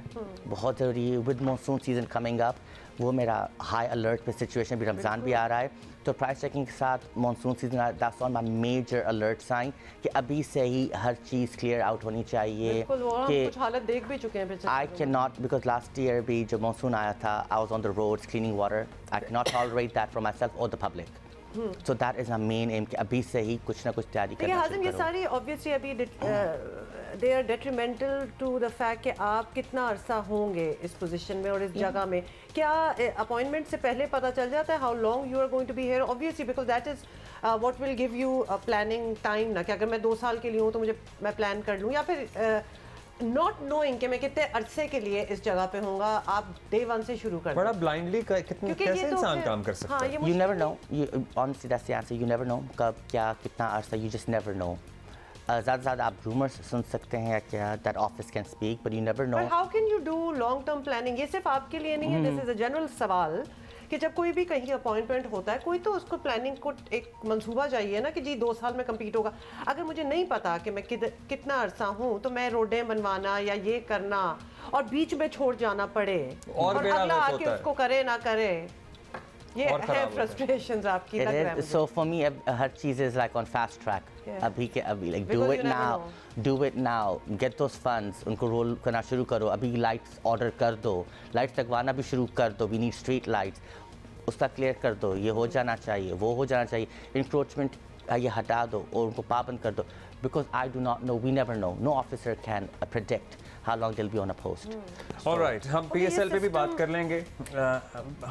H: बहुत ज़रूरी है. With monsoon season coming up, वो मेरा high alert पे situation भी, रमज़ान भी आ रहा है, तो प्राइस चेकिंग के साथ monsoon season, that's on my major alert sign कि अभी से ही हर चीज़ क्लियर आउट होनी चाहिए.
B: कि कुछ हालत देख भी चुके हैं.
H: I can not, because last year भी जब मानसून आया था, I was on the roads cleaning water. I can not tolerate that for myself और the public. So that is our main aim कि अभी से ही कुछ ना कुछ तैयारी करना शुरू करो.
B: ये सारी obviously अभी they are detrimental to the fact कि आप कितना अरसा होंगे इस पोजीशन में और इस जगह में. क्या अपॉइंटमेंट से पहले पता चल जाता है how long you are going to be here? Obviously because that is what will give you a planning time ना, कि अगर मैं 2 साल के लिए हूँ तो मैं प्लान कर लूँ, या फिर नॉट नोइंग कि मैं कितने अरसे के लिए इस जगह पे होऊंगा, आप डे 1 से शुरू कर
A: बड़ा ब्लाइंडली कितने कैसे इंसान काम कर सकता है?
H: You never know. Honestly, that's the answer. You never know कब क्या कितना अरसा, you just never know. ज़्यादा से ज़्यादा आप रूमर्स सुन सकते हैं या क्या, that office can speak, but you never know.
B: But how can you do long term planning? ये सिर्फ आपके लिए नहीं है, this is a general सवाल कि जब कोई भी कहीं अपॉइंटमेंट होता है, कोई तो उसको प्लानिंग को एक मंसूबा चाहिए ना कि जी 2 साल में कंप्लीट होगा। अगर मुझे नहीं पता कि मैं कितना अरसा हूँ, तो मैं रोडें बनवाना या ये करना और बीच में छोड़ जाना पड़े और अगला आके उसको करे ना करे, ये है फ्रस्ट्रेशंस आपकी लग रहा है मुझे।
H: So for me, her cheese is like on fast track. अभी के अभी, like do it now, get those funds, उनको रोल करना शुरू करो, अभी लाइट्स ऑर्डर कर दो, लाइट्स लगवाना भी शुरू कर दो, we need street lights, उसका क्लियर कर दो, ये हो जाना चाहिए, वो हो जाना चाहिए, इंक्रोचमेंट ये हटा दो और उनको पाबंद कर दो, because I do not know, we never know, no officer can predict how long they'll be on a post.
A: All right, हम PSL पे भी बात कर लेंगे।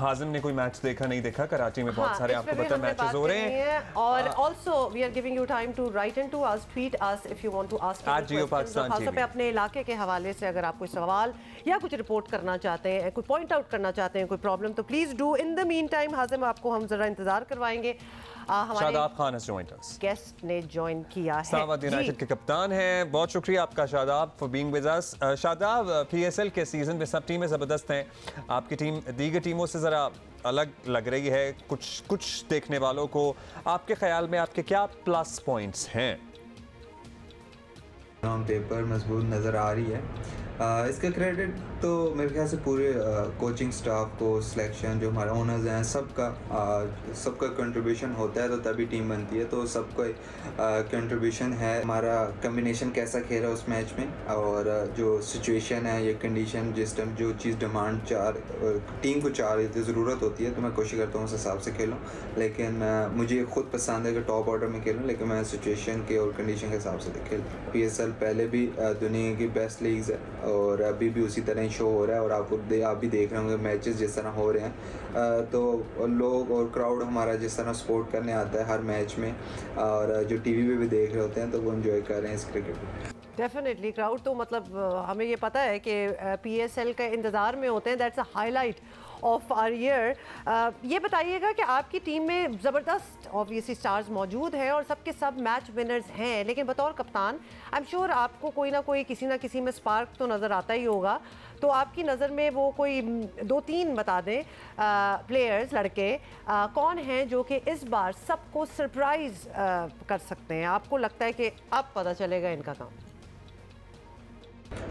A: हाजिम ने कोई मैच देखा नहीं देखा, कराची में बहुत सारे आपको पता मैचेस हो रहे हैं,
B: और also we are giving you time to write into us, tweet us if you want to ask any questions, खासतौर पे अपने इलाके के हवाले से अगर आप कोई सवाल या कुछ रिपोर्ट करना चाहते हैं, कोई पॉइंट आउट करना चाहते हैं, कोई प्रॉब्लम, तो please do. In the meantime Hazim आपको हम जरा इंतजार करवाएंगे।
A: Shadab Khan has joined us.
B: Guest ने ज्वाइन किया है,
A: इस्लामाबाद यूनाइटेड के कप्तान हैं। बहुत शुक्रिया आपका Shadab for being with us. Shadab, PSL के सीजन में सब टीमें ज़बरदस्त हैं, आपकी टीम दीगर टीमों से ज़रा अलग लग रही है कुछ देखने वालों को। आपके ख्याल में आपके क्या प्लस पॉइंट्स हैं?
I: ऑन पेपर मजबूत नज़र आ रही है। इसका क्रेडिट तो मेरे ख्याल से पूरे कोचिंग स्टाफ को, सिलेक्शन जो हमारे ओनर्स हैं, सबका कंट्रीब्यूशन होता है तो तभी टीम बनती है, तो सबका कंट्रीब्यूशन है। हमारा कम्बिनेशन कैसा खेला उस मैच में, और जो सिचुएशन है, ये कंडीशन, जिस टाइम जो चीज़ डिमांड टीम को चाह रही थी, ज़रूरत होती है, तो मैं कोशिश करता हूँ उस हिसाब से खेलूँ। लेकिन मुझे खुद पसंद है कि टॉप ऑर्डर में खेलूँ, लेकिन मैं सिचुएशन के और कंडीशन के हिसाब से खेलूँ। PSL पहले भी दुनिया की बेस्ट लीग्स है और अभी भी उसी तरह ही शो हो रहा है, और आप भी देख रहे होंगे मैचेस जिस तरह हो रहे हैं, तो लोग और क्राउड हमारा जिस तरह सपोर्ट करने आता है हर मैच में, और जो टीवी पे भी देख रहे होते हैं, तो वो एंजॉय कर रहे हैं इस क्रिकेट को।
B: डेफिनेटली क्राउड तो मतलब हमें ये पता है कि PSL के इंतज़ार में होते हैं, that's a highlight of our year. ये बताइएगा कि आपकी टीम में ज़बरदस्त ऑब्वियसली स्टार्स मौजूद हैं और सबके सब मैच विनर्स हैं, लेकिन बतौर कप्तान आई एम श्योर आपको कोई ना कोई किसी ना किसी में स्पार्क तो नज़र आता ही होगा। तो आपकी नज़र में वो कोई 2-3 बता दें प्लेयर्स, लड़के कौन हैं जो कि इस बार सबको सरप्राइज़ कर सकते हैं? आपको लगता है कि अब पता चलेगा इनका काम?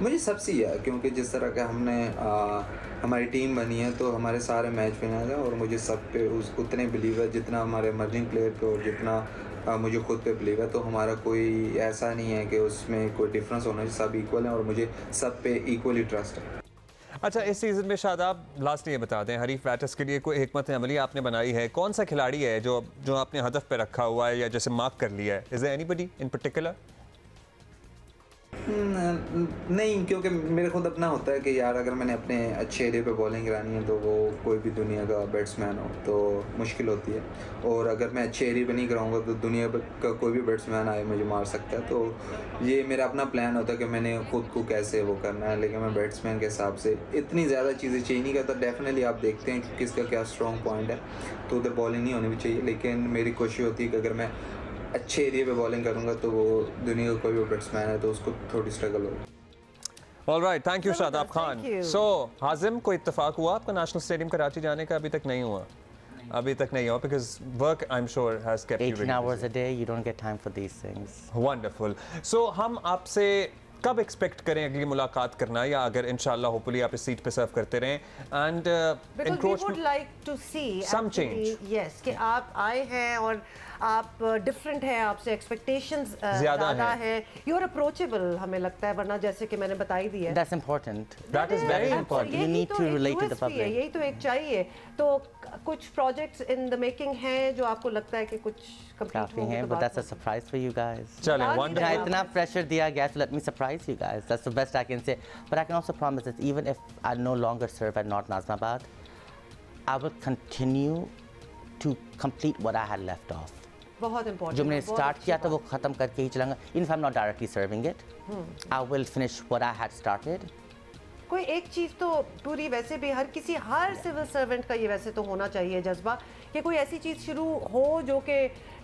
I: मुझे सबसे ही है, क्योंकि जिस तरह का हमने हमारी टीम बनी है, तो हमारे सारे मैच विनर हैं, और मुझे सब पे उतने बिलीव है जितना हमारे इमर्जिंग प्लेयर पे और जितना मुझे खुद पे बिलीव है। तो हमारा कोई ऐसा नहीं है कि उसमें कोई डिफरेंस होना चाहिए, सब इक्वल हैं और मुझे सब पे इक्वली ट्रस्ट है।
A: अच्छा, इस सीज़न में शादाब लास्ट ये बता दें, हरीफ बैटर्स के लिए कोई हिकमत अमली आपने बनाई है? कौन सा खिलाड़ी है जो आपने हदफ पे रखा हुआ है या जैसे मार्क कर लिया है? Is there anybody in particular?
I: नहीं, क्योंकि मेरे खुद अपना होता है कि यार अगर मैंने अपने अच्छे एरिया पे बॉलिंग करानी है, तो वो कोई भी दुनिया का बैट्समैन हो तो मुश्किल होती है, और अगर मैं अच्छे एरिया पे नहीं कराऊंगा तो दुनिया का कोई भी बैट्समैन आए मुझे मार सकता है। तो ये मेरा अपना प्लान होता है कि मैंने खुद को कैसे वो करना है, लेकिन मैं बैट्समैन के हिसाब से इतनी ज़्यादा चीज़ें चेंज नहीं करता। डेफिनेटली आप देखते हैं कि किसका क्या स्ट्रॉन्ग पॉइंट है, तो उधर बॉलिंग नहीं होनी भी चाहिए, लेकिन मेरी कोशिश होती है कि अगर मैं अच्छे एरिया पे बॉलिंग करूंगा तो वो दुनिया का कोई भी बैट्समैन है तो उसको थोड़ी स्ट्रगल होगी।
A: All right, thank you Shadab Khan. So Hazim, कोई इत्तेफाक हुआ आपका नेशनल स्टेडियम कराची जाने का? अभी तक नहीं हुआ, अभी तक नहीं हुआ, because work I'm sure has kept you
H: 18 hours a day, you don't get time for these things.
A: Wonderful. So हम आपसे कब एक्सपेक्ट करें अगली मुलाकात करना, या अगर इंशाल्लाह होपफुली आप इस सीट पे सर्व करते रहें? And
B: we would like to see
A: some change.
B: Yes, कि आप आए हैं और आप डिफरेंट हैं, आपसे एक्सपेक्टेशंस ज़्यादा है, यू आर अप्रोचेबल हमें लगता है, वरना जैसे कि मैंने बताई दी है।
H: That's important.
A: That is very important.
H: You need to relate to the public.
B: यही तो एक चाहिए। तो कुछ प्रोजेक्ट्स इन द मेकिंग हैं जो आपको लगता है कि कुछ कंप्लीट होंगे?
H: But that's a surprise for you guys.
A: चलें, wonderful.
H: इतना pressure दिया गया, so let me surprise you guys. That's the best I can say. But I can also promise that even if I no longer serve at North Nazimabad, I will continue to complete what I had left off.
B: बहुत important
H: जो मैंने start किया था वो ख़त्म करके ही चलाऊंगा। If I am not directly serving it, I will finish what I had started.
B: कोई एक चीज़ तो पूरी, वैसे भी हर सिविल सर्वेंट का ये वैसे तो होना चाहिए जज्बा कि कोई ऐसी चीज़ शुरू हो जो कि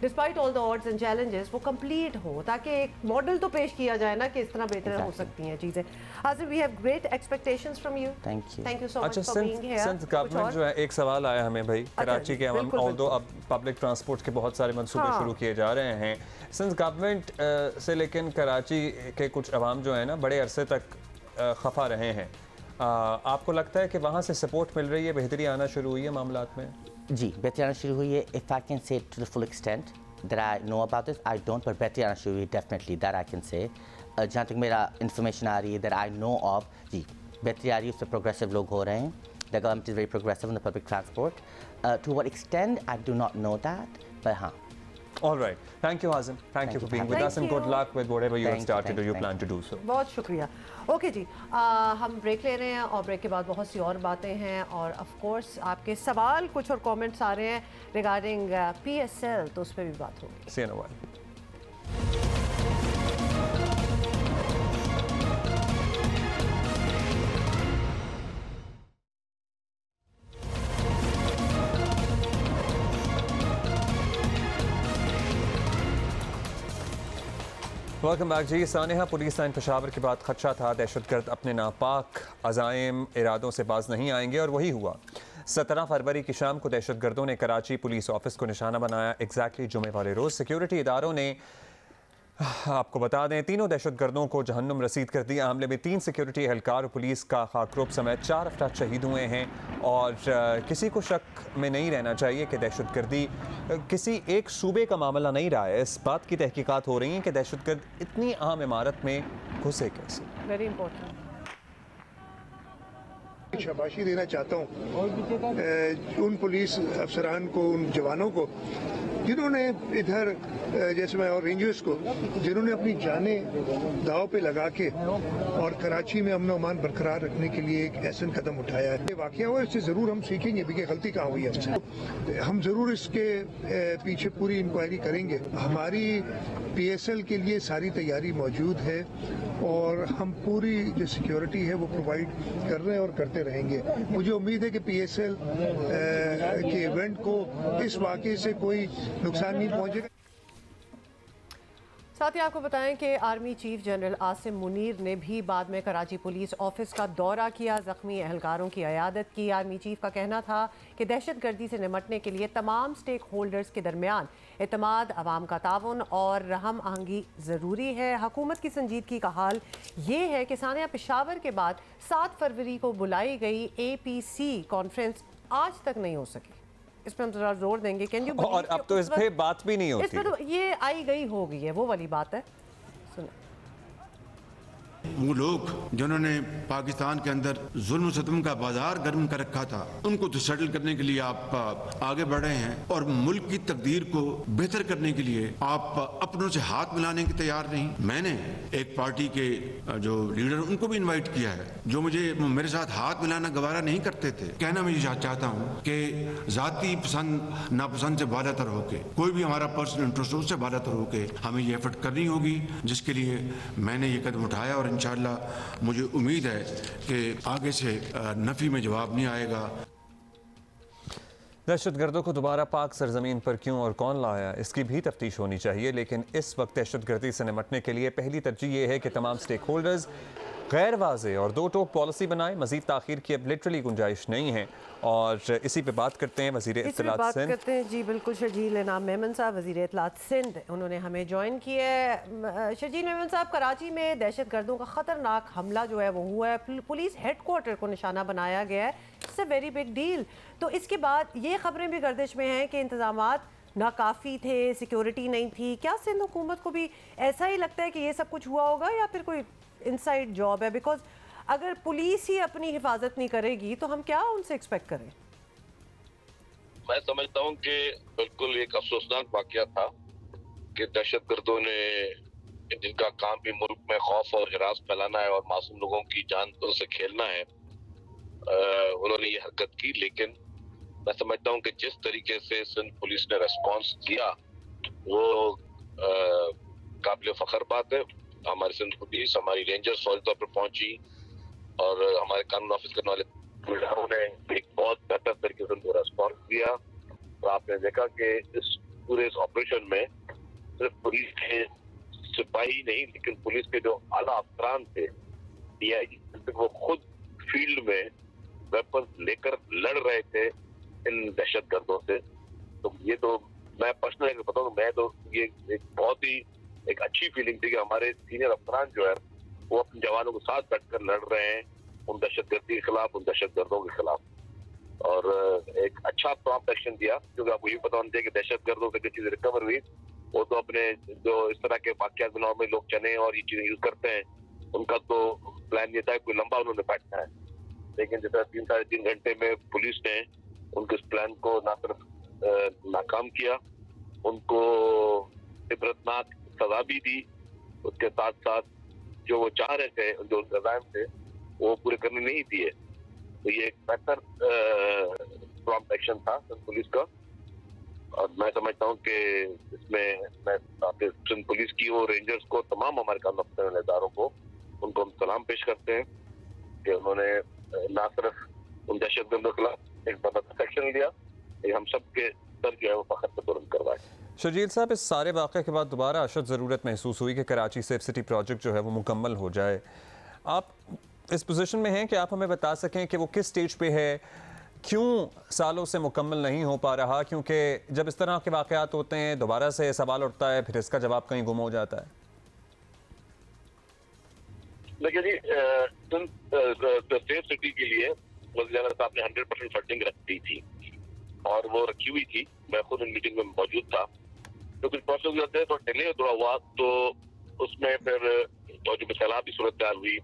B: despite all the odds and challenges वो कंप्लीट हो, ताकि एक मॉडल तो पेश किया जाए ना कि इस तरह बेहतर हो सकती हैं चीज़ें। हाजिर, we have great expectations from you.
H: Thank
B: you so much for being here.
A: Since government जो है, एक सवाल आया हमें भाई कराची के, हम ऑल्दो अब पब्लिक ट्रांसपोर्ट के बहुत सारे मंसूबे शुरू किए जा रहे हैं, सिंस गवर्नमेंट से लेकिन कराची के कुछ अवाम जो है ना बड़े अरसे तक खफा रहे हैं, आपको लगता है कि वहाँ से सपोर्ट मिल रही है, बेहतरी आना शुरू हुई है मामलात में?
H: जी, बेहतरी आना शुरू हुई है। If I can say to the full extent that I know about this, I don't, पर बेहतरी आना शुरू हुई डेफिनेटली, दैट आई कैन से। जहाँ तक मेरा इन्फॉर्मेशन आ रही है दैट आई नो ऑफ, जी बेहतरी आ रही है, उससे प्रोग्रेसिव लोग हो रहे हैं। The government is very progressive in the public transport. To what extent I do not know that, पर हाँ।
A: All right. Thank you, Hazim. Thank you for being with us and good luck with whatever you have started or you plan to do so.
B: बहुत शुक्रिया। Okay जी, हम break ले रहे हैं और break के बाद बहुत सी और बातें हैं और ऑफ कोर्स आपके सवाल कुछ और कमेंट्स आ रहे हैं रिगार्डिंग PSL, तो उस पर भी बात होगी।
A: See you in a while. Welcome back जी। सानिहा, पुलिस लाइन पेशावर के बाद खदशा था दहशतगर्द अपने नापाक अज़ाइम इरादों से बाज नहीं आएंगे और वही हुआ। 17 फरवरी की शाम को दहशतगर्दों ने कराची पुलिस ऑफिस को निशाना बनाया। एग्जैक्टली जुमे वाले रोज़ सिक्योरिटी इदारों ने, आपको बता दें, तीनों दहशतगर्दों को जहन्नुम रसीद कर दिया। हमले में 3 सिक्योरिटी एहलकार और पुलिस का खाकरोब समेत 4 अफराद शहीद हुए हैं और किसी को शक में नहीं रहना चाहिए कि दहशतगर्दी किसी एक सूबे का मामला नहीं रहा है। इस बात की तहकीकात हो रही है कि दहशतगर्द इतनी अहम इमारत में घुसे कैसे।
B: Very important.
J: शाबाशी देना चाहता हूँ उन पुलिस अफसरान को, उन जवानों को जिन्होंने इधर जैसे मैं और रेंजर्स को जिन्होंने अपनी जानें दाव पे लगा के और कराची में अमन अमान बरकरार रखने के लिए एक ऐसा कदम उठाया है। ये वाकया हुआ, इससे ज़रूर हम सीखेंगे भी कि गलती कहाँ हुई है। हम ज़रूर इसके पीछे पूरी इंक्वायरी करेंगे। हमारी PSL के लिए सारी तैयारी मौजूद है और हम पूरी जो सिक्योरिटी है वो प्रोवाइड कर रहे हैं और करते रहेंगे। मुझे उम्मीद है कि PSL के इवेंट को इस वाक़े से कोई नुकसान नहीं पहुंचेगा।
B: साथ ही आपको बताएं कि army chief general Asim Munir ने भी बाद में कराची पुलिस ऑफिस का दौरा किया, जख्मी एहलकारों की अयादत की। आर्मी चीफ का कहना था कि दहशतगर्दी से निपटने के लिए तमाम स्टेक होल्डर्स के दरमियान एतमाद, अवाम का ताउन और हम आहंगी ज़रूरी है। हुकूमत की संजीदगी का हाल ये है कि सानिया, पेशावर के बाद 7 फरवरी को बुलाई गई APC कॉन्फ्रेंस आज तक नहीं हो सकी। इस पर हम जरा जोर देंगे। कैन यू,
A: और अब तो इस पे बात भी नहीं होती,
B: इस पर तो ये आई गई हो गई है, वो वाली बात है। सुनो,
K: वो लोग जिन्होंने पाकिस्तान के अंदर जुल्म सितम का बाजार गर्म कर रखा था, उनको तो सेटल करने के लिए आप आगे बढ़ रहे हैं और मुल्क की तकदीर को बेहतर करने के लिए आप अपनों से हाथ मिलाने के तैयार नहीं। मैंने एक पार्टी के जो लीडर उनको भी इनवाइट किया है जो मेरे साथ हाथ मिलाना गवारा नहीं करते थे। कहना मैं ये चाहता हूँ कि जाती पसंद नापसंद से बालातर होके, कोई भी हमारा पर्सनल इंटरेस्ट हो उससे बालातर होके हमें ये एफर्ट करनी होगी, जिसके लिए मैंने ये कदम उठाया और इंशाअल्लाह मुझे उम्मीद है कि आगे से नफी में जवाब नहीं आएगा।
A: दहशतगर्दों को दोबारा पाक सरजमीन पर क्यों और कौन लाया, इसकी भी तफ्तीश होनी चाहिए। लेकिन इस वक्त दहशतगर्दी से निपटने के लिए पहली तरजीह ये है कि तमाम स्टेक होल्डर्स गैर वाज़े और दो टोक पॉलिसी बनाए। मजीद ताखीर की अब लिटरली गुंजाइश नहीं है और इसी पे बात करते हैं वज़ीर इत्तलात सिंध।
B: करते हैं जी, बिल्कुल। शर्जील इनाम मेमन साहब, वज़ीर इत्तलात सिंध, उन्होंने हमें ज्वाइन किया है। शर्जील मेमन साहब, कराची में दहशतगर्दों का ख़तरनाक हमला जो है वो हुआ है, पुलिस हेडक्वार्टर को निशाना बनाया गया है। It's a very big deal. तो इसके बाद ये खबरें भी गर्दिश में हैं कि इंतजामात नाकाफ़ी थे, सिक्योरिटी नहीं थी। क्या सिंध हुकूमत को भी ऐसा ही लगता है कि ये सब कुछ हुआ होगा या फिर कोई इनसाइड जॉब है? बिकॉज अगर पुलिस ही अपनी हिफाजत नहीं करेगी तो हम क्या उनसे एक्सपेक्ट करें?
L: मैं समझता हूँ कि बिल्कुल एक अफसोसनाक वाकया था कि दहशतगर्दों ने, जिनका काम भी मुल्क में खौफ और हिरास फैलाना है और मासूम लोगों की जान से खेलना है, उन्होंने ये हरकत की। लेकिन मैं समझता हूँ कि जिस तरीके से सिंध पुलिस ने रेस्पॉन्स दिया वो काबिल फख्र बात है। हमारी सिंध पुलिस, हमारी रेंजर्स फौरी तौर पर पहुंची और हमारे कानून ऑफिस करने वाले बिल्डरों ने एक बहुत बेहतर तरीके से उनको रिस्पॉन्स दिया। तो आपने देखा कि इस पूरे इस ऑपरेशन में सिर्फ पुलिस के सिपाही नहीं, लेकिन पुलिस के जो आला अफसरान थे, डीआईजी, वो खुद फील्ड में वेपन्स लेकर लड़ रहे थे इन दहशतगर्दों से। तो ये तो मैं पर्सनली बताऊं, मैं तो ये एक बहुत ही एक अच्छी फीलिंग थी कि हमारे सीनियर अफसरान जो है वो अपने जवानों के साथ बैठकर लड़ रहे हैं उन दहशतगर्दी के खिलाफ, उन दहशतगर्दों के खिलाफ। और एक अच्छा प्रॉम्प्ट एक्शन दिया, क्योंकि आपको ये पता होना चाहिए कि दहशतगर्दों से जो चीजें रिकवर हुई वो तो अपने जो इस तरह के वाकयात बनाओ में लोग चने और ये चीजें यूज करते हैं, उनका तो प्लान ये था कोई लंबा उन्होंने बैठना है। लेकिन जैसे 3-3.5 घंटे में पुलिस ने उनके इस प्लान को ना सिर्फ नाकाम किया, उनको इबरतनाक सजा भी दी, उसके साथ साथ जो वो चाह रहे थे, जो रजायम थे, वो पूरे करने नहीं दिए। तो ये एक बेहतर प्रॉम्प्ट एक्शन था पुलिस का, और मैं समझता हूँ कि इसमें मैं सिंध पुलिस की और रेंजर्स को, तमाम हमारे कानून करने इदारों को, उनको हम सलाम पेश करते हैं कि उन्होंने ना सिर्फ उन दहशतगर्दों के खिलाफ एक जबरदस्त एक्शन लिया, हम सबके सर जो है वो फख्र से बुलंद करवाए।
A: शर्जील साहब, इस सारे वाक़े के बाद दोबारा अशद ज़रूरत महसूस हुई कि कराची सेफ सिटी प्रोजेक्ट जो है वो मुकम्मल हो जाए। आप इस पोजीशन में हैं कि आप हमें बता सकें कि वो किस स्टेज पे है, क्यों सालों से मुकम्मल नहीं हो पा रहा? क्योंकि जब इस तरह के वाक़यात होते हैं दोबारा से सवाल उठता है, फिर इसका जवाब कहीं गुम हो जाता है।
L: देखिए जी, सेफ सिटी के लिए वज़ीर आज़म साहब ने 100% फंडिंग रखी थी और वो रखी हुई थी। मैं खुद इन मीटिंग में मौजूद था। तो कुछ प्रोसेस होते हैं तो डिले थोड़ा हुआ, तो उसमें फिर जो सैलाबी सूरत हाल हुई,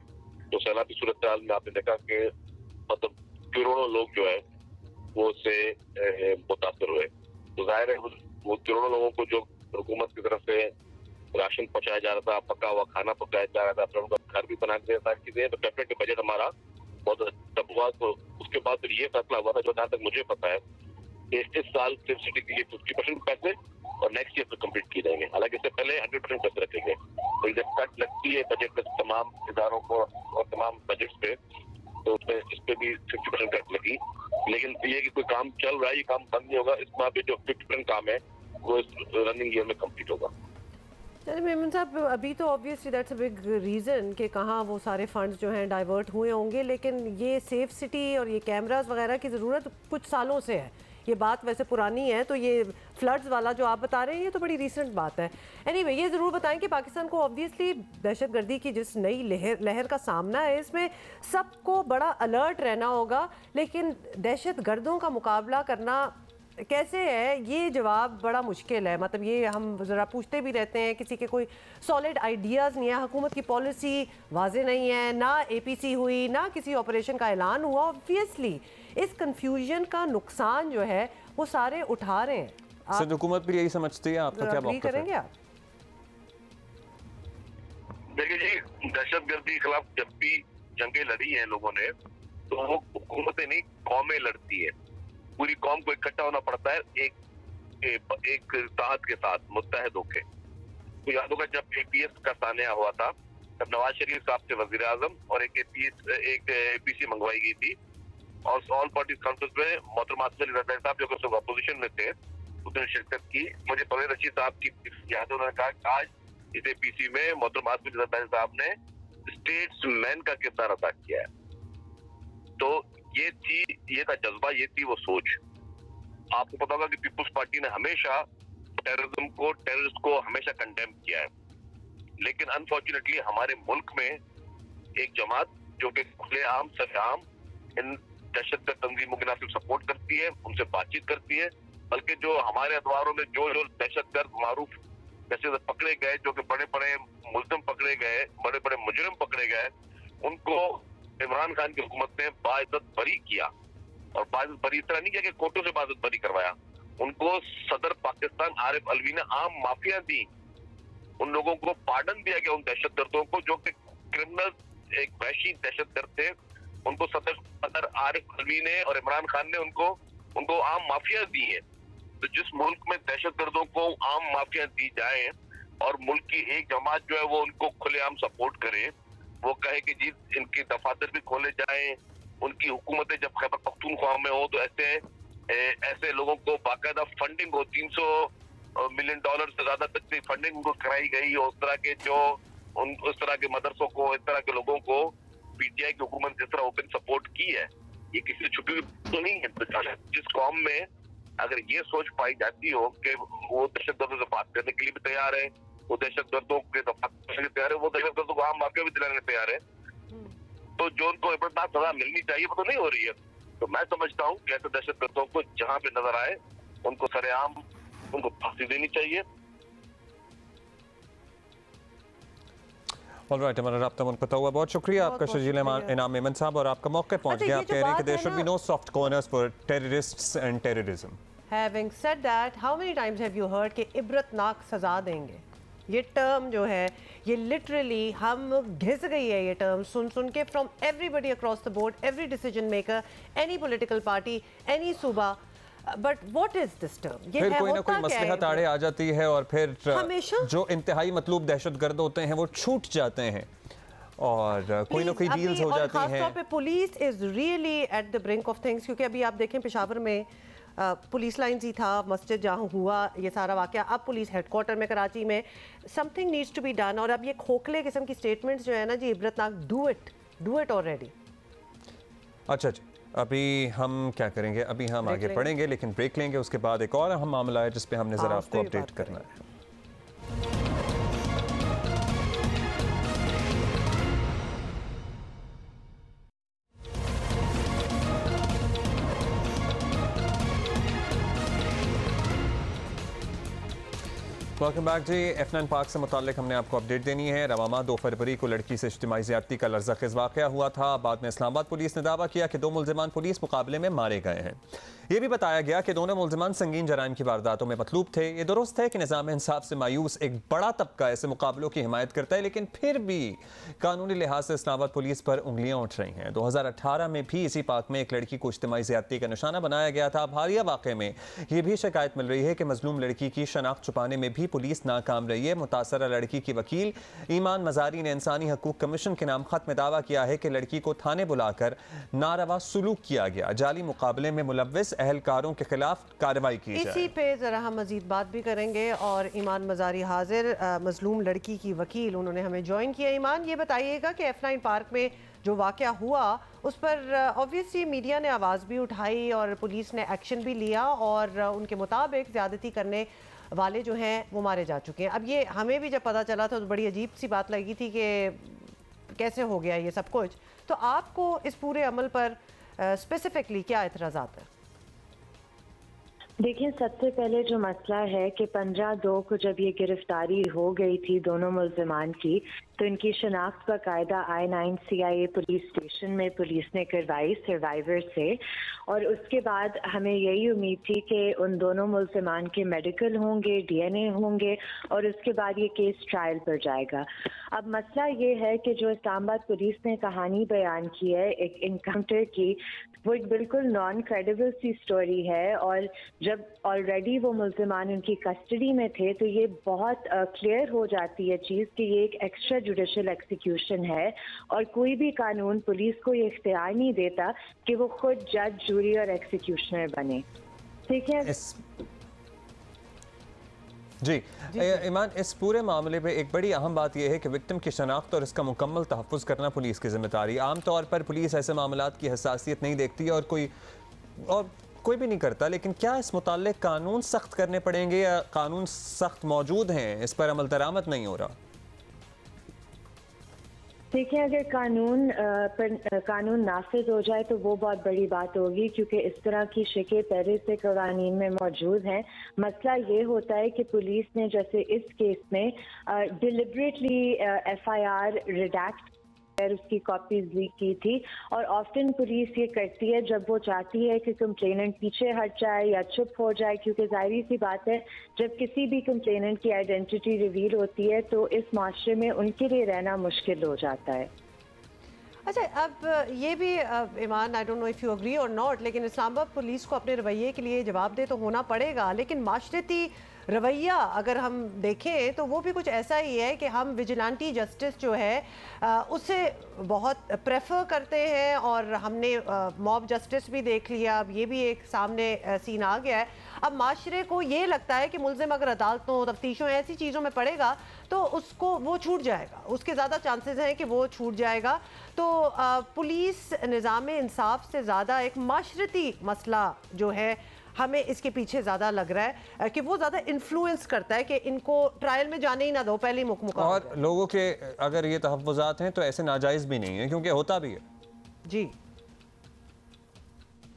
L: तो सैलाबी सूरत हाल में आपने देखा कि मतलब करोड़ों लोग जो है वो उससे मुतासर हुए। तो जाहिर है वो करोड़ों लोगों को जो हुकूमत की तरफ से राशन पहुंचाया जा रहा था, पका हुआ खाना पकाया जा रहा था, फिर उनका घर भी बना के सारी चीजें, तो डेफिनेटली बजट हमारा बहुत तब हुआ। तो उसके बाद फिर ये फैसला हुआ था, जो जहाँ तक मुझे पता है, इस साल सेफ सिटी के लिए 50% पैसे और नेक्स्ट ईयर कंप्लीट किए जाएंगे। हालांकि इससे पहले 100% पैसे रखे गए। तो जब कट लगती है बजट में तमाम इदारों को और तमाम बजट पे, तो उसमें इस पे भी 50% कट लगी। लेकिन ये कि कोई काम चल रहा है, ये काम बंद नहीं होगा। इस बार पे जो 50% काम है वो इस रनिंग ईयर में कंप्लीट होगा।
B: मेमन साहब, अभी तो obviously that's a big reason कि कहाँ वो सारे फंड्स जो हैं डाइवर्ट हुए होंगे, लेकिन ये सेफ सिटी और ये कैमरास वगैरह की ज़रूरत कुछ सालों से है। ये बात वैसे पुरानी है, तो ये फ्लड्स वाला जो आप बता रहे हैं ये तो बड़ी रीसेंट बात है। एनीवे, ये ज़रूर बताएं कि पाकिस्तान को ऑब्वियसली दहशतगर्दी की जिस नई लहर का सामना है, इसमें सबको बड़ा अलर्ट रहना होगा, लेकिन दहशतगर्दों का मुकाबला करना कैसे है, ये जवाब बड़ा मुश्किल है। मतलब ये हम ज़रा पूछते भी रहते हैं, किसी के कोई सॉलिड आइडियाज़ नहीं है, हुकूमत की पॉलिसी वाजे नहीं है, ना APC हुई, ना किसी ऑपरेशन का ऐलान हुआ। ऑब्वियसली इस कंफ्यूजन का नुकसान जो है वो सारे उठा रहे हैं।
A: सर, हुकूमत भी यही समझती है, आपका क्या मौक़िफ़
B: करेंगे आप?
L: देखिए जी, दहशतगर्दी के खिलाफ जब भी जंगें लड़ी हैं लोगों ने, तो वो हुकूमतें नहीं, कौमें लड़ती है। पूरी कौम को इकट्ठा होना पड़ता है एक ताकत के साथ, मुत्तहद होके। तो याद होगा जब APS का सानिया हुआ था, तब नवाज शरीफ साहब से वजीर आजम और एक APC मंगवाई गई थी, और ऑल पार्टीज कॉन्फ्रेंस में मोहतरमा आसिफ अली ज़रदारी साहब जो कि अपोजिशन में थे, उसने शिरकत की। मुझे परवेज रशीद साहब की याद है, उन्होंने कहा कि आज इस APC में मोहतरमा आसिफ अली ज़रदारी साहब ने स्टेट्समैन का किरदार अदा किया है। तो ये था जज्बा, ये थी वो सोच। आपको पता होगा कि पीपुल्स पार्टी ने हमेशा टेररिस्ट को हमेशा कंडेम किया है, लेकिन अनफॉर्चुनेटली हमारे मुल्क में एक जमात जो कि खुलेआम सरेआम इन दहशतगर्द तंजीमों की ना सिर्फ सपोर्ट करती है, उनसे बातचीत करती है, बल्कि जो हमारे अखबारों में जो दहशतगर्द मारूफ जैसे पकड़े गए, जो कि बड़े बड़े मुल्ज़िम पकड़े गए, बड़े बड़े मुजरिम पकड़े गए, उनको इमरान खान की हुकूमत ने बाइज्जत बरी किया। और बाइज्जत बरी इस तरह नहीं किया कि कोर्टों से बाइज्जत बरी करवाया, उनको सदर पाकिस्तान आरिफ अलवी ने आम माफिया दी, उन लोगों को पार्डन दिया गया, उन दहशतगर्दों को जो कि क्रिमिनल, एक वहशी दहशतगर्द थे, उनको सदर आरिफ अलवी ने और इमरान खान ने उनको आम माफिया दी है। तो जिस मुल्क में दहशतगर्दों को आम माफिया दी जाए और मुल्क की एक जमात जो है वो उनको खुलेआम सपोर्ट करे, वो कहे कि जी इनकी दफातर भी खोले जाएं, उनकी हुकूमतें जब खैबर पख्तूनख्वा में हो तो ऐसे लोगों को बाकायदा फंडिंग हो, $300 मिलियन से ज्यादा तक की फंडिंग उनको कराई गई, और उस तरह के उस तरह के मदरसों को, इस तरह के लोगों को पीटीआई की हुकूमत जिस तरह ओपन सपोर्ट की है, ये किसी छुपी हुई तो नहीं है। जिस कौम में अगर ये सोच पाई जाती हो कि वो दहशतगर्दों से बात करने के लिए भी तैयार है, वो दहशतगर्दों के तैयार है, वो दहशतगर्दों को आम माफिया भी दिलाने तैयार है, तो जो उनको इबरतनाक सजा मिलनी चाहिए वो तो नहीं हो रही है। तो मैं समझता हूँ कि ऐसे दहशतगर्दों को जहाँ पे नजर आए उनको सरेआम उनको फांसी देनी चाहिए।
A: ऑलराइट, हमारा राब्ता मुनक़ता हुआ। बहुत शुक्रिया आपका शर्जील इनाम मेमन साहब, और आपका मौके पहुंच गया। आप कह रहे हैं कि there should be no soft corners for terrorists and terrorism.
B: Having said that, how many times have you heard कि इबरतनाक सजा देंगे? ये टर्म जो है ये लिटरली हम घिस गई है ये टर्म सुन सुन के, from everybody across the board, every decision maker, any political party, any सूबा। But what is this term? ये
A: फिर कोई ना कोई मसलहत आड़े आ जाती है और फिर जो इंतहाई मतलूब दहशतगर्द होते हैं वो छूट जाते हैं और कोई ना कोई डील्स हो जाती हैं।
B: खासतौर पे police is really at the brink of things, क्योंकि अभी आप देखें पेशावर में पुलिस लाइन ही था, मस्जिद जहाँ हुआ ये सारा वाकया, अब पुलिस हेडक्वार्टर में कराची में, something needs to be done. और अब ये खोखले किस्म की स्टेटमेंट्स जो है ना जी इबरतनाक, डू इट ऑलरेडी।
A: अच्छा जी, अभी हम क्या करेंगे, अभी हम आगे पढ़ेंगे लेकिन ब्रेक लेंगे, उसके बाद एक और अहम मामला है जिस पे हमने ज़रा आपको अपडेट करना है। वेलकम बैक जी। F9 पार्क से मुताल्लिक हमने आपको अपडेट देनी है। रवामा 2 फरवरी को लड़की से इज्तिमाई ज़्यादती का लर्ज़ाखेज़ वाक़या हुआ था। बाद में इस्लामाबाद पुलिस ने दावा किया कि 2 मुल्ज़िमान पुलिस मुकाबले में मारे गए हैं। ये भी बताया गया कि दोनों मुल्ज़िमान संगीन जराइम की वारदातों में मतलूब थे। ये दुरुस्त है कि निज़ाम इंसाफ से मायूस एक बड़ा तबका ऐसे मुकाबलों की हिमायत करता है, लेकिन फिर भी कानूनी लिहाज से इस्लामाबाद पुलिस पर उंगलियां उठ रही हैं। 2018 में भी इसी पार्क में एक लड़की को इज्तिमाई ज़्यादती का निशाना बनाया गया था। अब हालिया वाक़े में ये भी शिकायत मिल रही है कि मजलूम लड़की की शनाख्त छुपाने में भी पुलिस नाकाम रही है। मुतासरा लड़की की वकील ईमान मजारी ने इंसानी हकूक कमीशन के नाम खत में दावा किया है कि लड़की को थाने बुलाकर नारवा सलूक किया गया। जाली मुकाबले में मुलव्विस अहलकारों के खिलाफ कार्रवाई की जाए।
B: इसी पे जरा हम मजीद बात भी करेंगे और ईमान मजारी हाजिर, मजलूम लड़की की वकील, उन्होंने हमें ज्वाइन किया। ईमान, ये बताइएगा कि F9 पार्क में जो वाकया हुआ उस पर ऑब्वियसली मीडिया ने आवाज़ भी उठाई और पुलिस ने एक्शन भी लिया और उनके मुताबिक ज़्यादती करने वाले जो हैं वो मारे जा चुके हैं। अब ये हमें भी जब पता चला था तो बड़ी अजीब सी बात लगी थी कि कैसे हो गया ये सब कुछ। तो आपको इस पूरे अमल पर स्पेसिफिकली क्या एतराज़ात है?
M: देखिए, सबसे पहले जो मसला है कि 15/2 को जब ये गिरफ्तारी हो गई थी दोनों मुल्ज़िमान की, तो इनकी शनाख्त बाकायदा I9 CIA पुलिस स्टेशन में पुलिस ने करवाई सर्वाइवर से, और उसके बाद हमें यही उम्मीद थी कि उन दोनों मुल्ज़िमान के मेडिकल होंगे, DNA होंगे और उसके बाद ये केस ट्रायल पर जाएगा। अब मसला ये है कि जो इस्लामाबाद पुलिस ने कहानी बयान की है एक इनकाउंटर की, वो एक बिल्कुल नॉन क्रेडिबल सी स्टोरी है, और जब ऑलरेडी वो मुल्ज़िमान उनकी कस्टडी में थे तो ये बहुत क्लियर हो जाती है चीज़ कि ये एक एक्स्ट्रा जुडिशल एक्सिक्यूशन है और कोई भी कानून पुलिस को ये इख्तियार नहीं देता कि वो खुद जज, जूरी और एक्सिक्यूशनर बने। ठीक है
A: जी ईमान, इस पूरे मामले पे एक बड़ी अहम बात यह है कि विक्टिम की शनाख्त और इसका मुकम्मल तहफ़्फ़ुज़ करना पुलिस की जिम्मेदारी। आमतौर पर पुलिस ऐसे मामलात की हसासियत नहीं देखती और कोई भी नहीं करता, लेकिन क्या इस मुताल्लिक़ कानून सख्त करने पड़ेंगे या कानून सख्त मौजूद हैं, इस पर अमल दरामद नहीं हो रहा?
M: देखिए, अगर कानून नाफिज हो जाए तो वो बहुत बड़ी बात होगी, क्योंकि इस तरह की शिकें पहले से कवानीन में मौजूद हैं। मसला ये होता है कि पुलिस ने जैसे इस केस में डिलिबरेटली FIR रिडैक्ट उसकी कॉपीज लीक की थी, और ऑफ्टन पुलिस ये करती है जब वो चाहती है कि कंप्लेनेंट पीछे हट जाए या चुप हो जाए, क्योंकि जाहिर सी बात है जब किसी भी कंप्लेनेंट की आइडेंटिटी रिवील होती है तो इस माशरे में उनके लिए रहना मुश्किल हो जाता है।
B: अच्छा, अब ये भी ईमान, I don't know if you agree और नॉट, लेकिन इस्लामाबाद पुलिस को अपने रवैये के लिए जवाबदेह तो होना पड़ेगा, लेकिन माशरती रवैया अगर हम देखें तो वो भी कुछ ऐसा ही है कि हम विजिलेंटी जस्टिस जो है उसे बहुत प्रेफर करते हैं, और हमने मॉब जस्टिस भी देख लिया, अब ये भी एक सामने सीन आ गया है। अब माशरे को ये लगता है कि मुल्ज़िम अगर अदालतों, तफ्तीशों, ऐसी चीज़ों में पड़ेगा तो उसको वो छूट जाएगा, उसके ज़्यादा चांसेस हैं कि वो छूट जाएगा। तो पुलिस निज़ाम इंसाफ से ज़्यादा एक माशरती मसला जो है हमें इसके पीछे ज़्यादा लग रहा है कि वो ज़्यादा इन्फ्लुएंस करता है कि इनको ट्रायल में जाने ही ना दो, पहले मुकम्मल।
A: और लोगों के अगर ये तहफ़्फ़ुज़ात हैं तो ऐसे नाजायज़ भी नहीं है, क्योंकि होता भी है।
B: जी,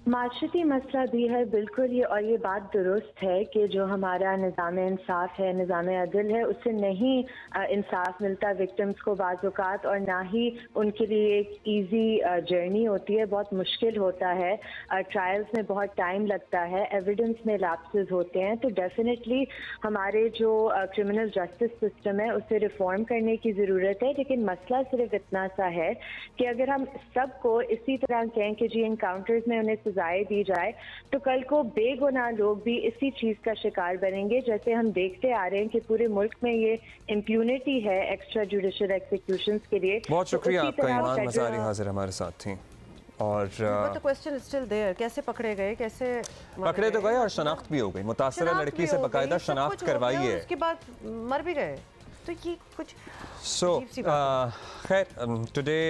M: माशरती मसला भी है बिल्कुल ये, और ये बात दुरुस्त है कि जो हमारा निज़ाम इंसाफ है, निज़ाम अदल है, उससे नहीं इंसाफ मिलता विक्टिम्स को बाज़-औक़ात, और ना ही उनके लिए एक ईजी जर्नी होती है, बहुत मुश्किल होता है, ट्रायल्स में बहुत टाइम लगता है, एविडेंस में लैप्सेस होते हैं। तो डेफिनेटली हमारे जो क्रिमिनल जस्टिस सिस्टम है उसे रिफॉर्म करने की ज़रूरत है, लेकिन मसला सिर्फ इतना सा है कि अगर हम सबको इसी तरह कहें कि जी इनकाउंटर्स में उन्हें सजाएं दी जाए, तो कल को बेगुनाह लोग भी इसी चीज का शिकार बनेंगे, जैसे हम देखते आ रहे हैं कि पूरे मुल्क में ये इम्प्यूनिटी है एक्स्ट्रा जुडिशियल एक्सिक्यूशंस के लिए।
A: बहुत शुक्रिया आपका, ईमान मज़ारी हाजिर हमारे साथ थी। और
B: क्वेश्चन स्टिल देयर, कैसे पकड़े गए, कैसे
A: पकड़े तो गए और शनाख्त भी हो गई, मुतासरा लड़की से बाकायदा शनाख्त करवाई है,
B: उसके बाद मर भी गए, तो ये कुछ
A: खैर टुडे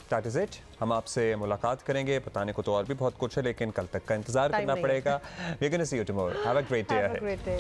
A: दैट इज़ इट। हम आपसे मुलाकात करेंगे, बताने को तो और भी बहुत कुछ है, लेकिन कल तक का इंतजार करना पड़ेगा। We are gonna see you tomorrow. Have a great day.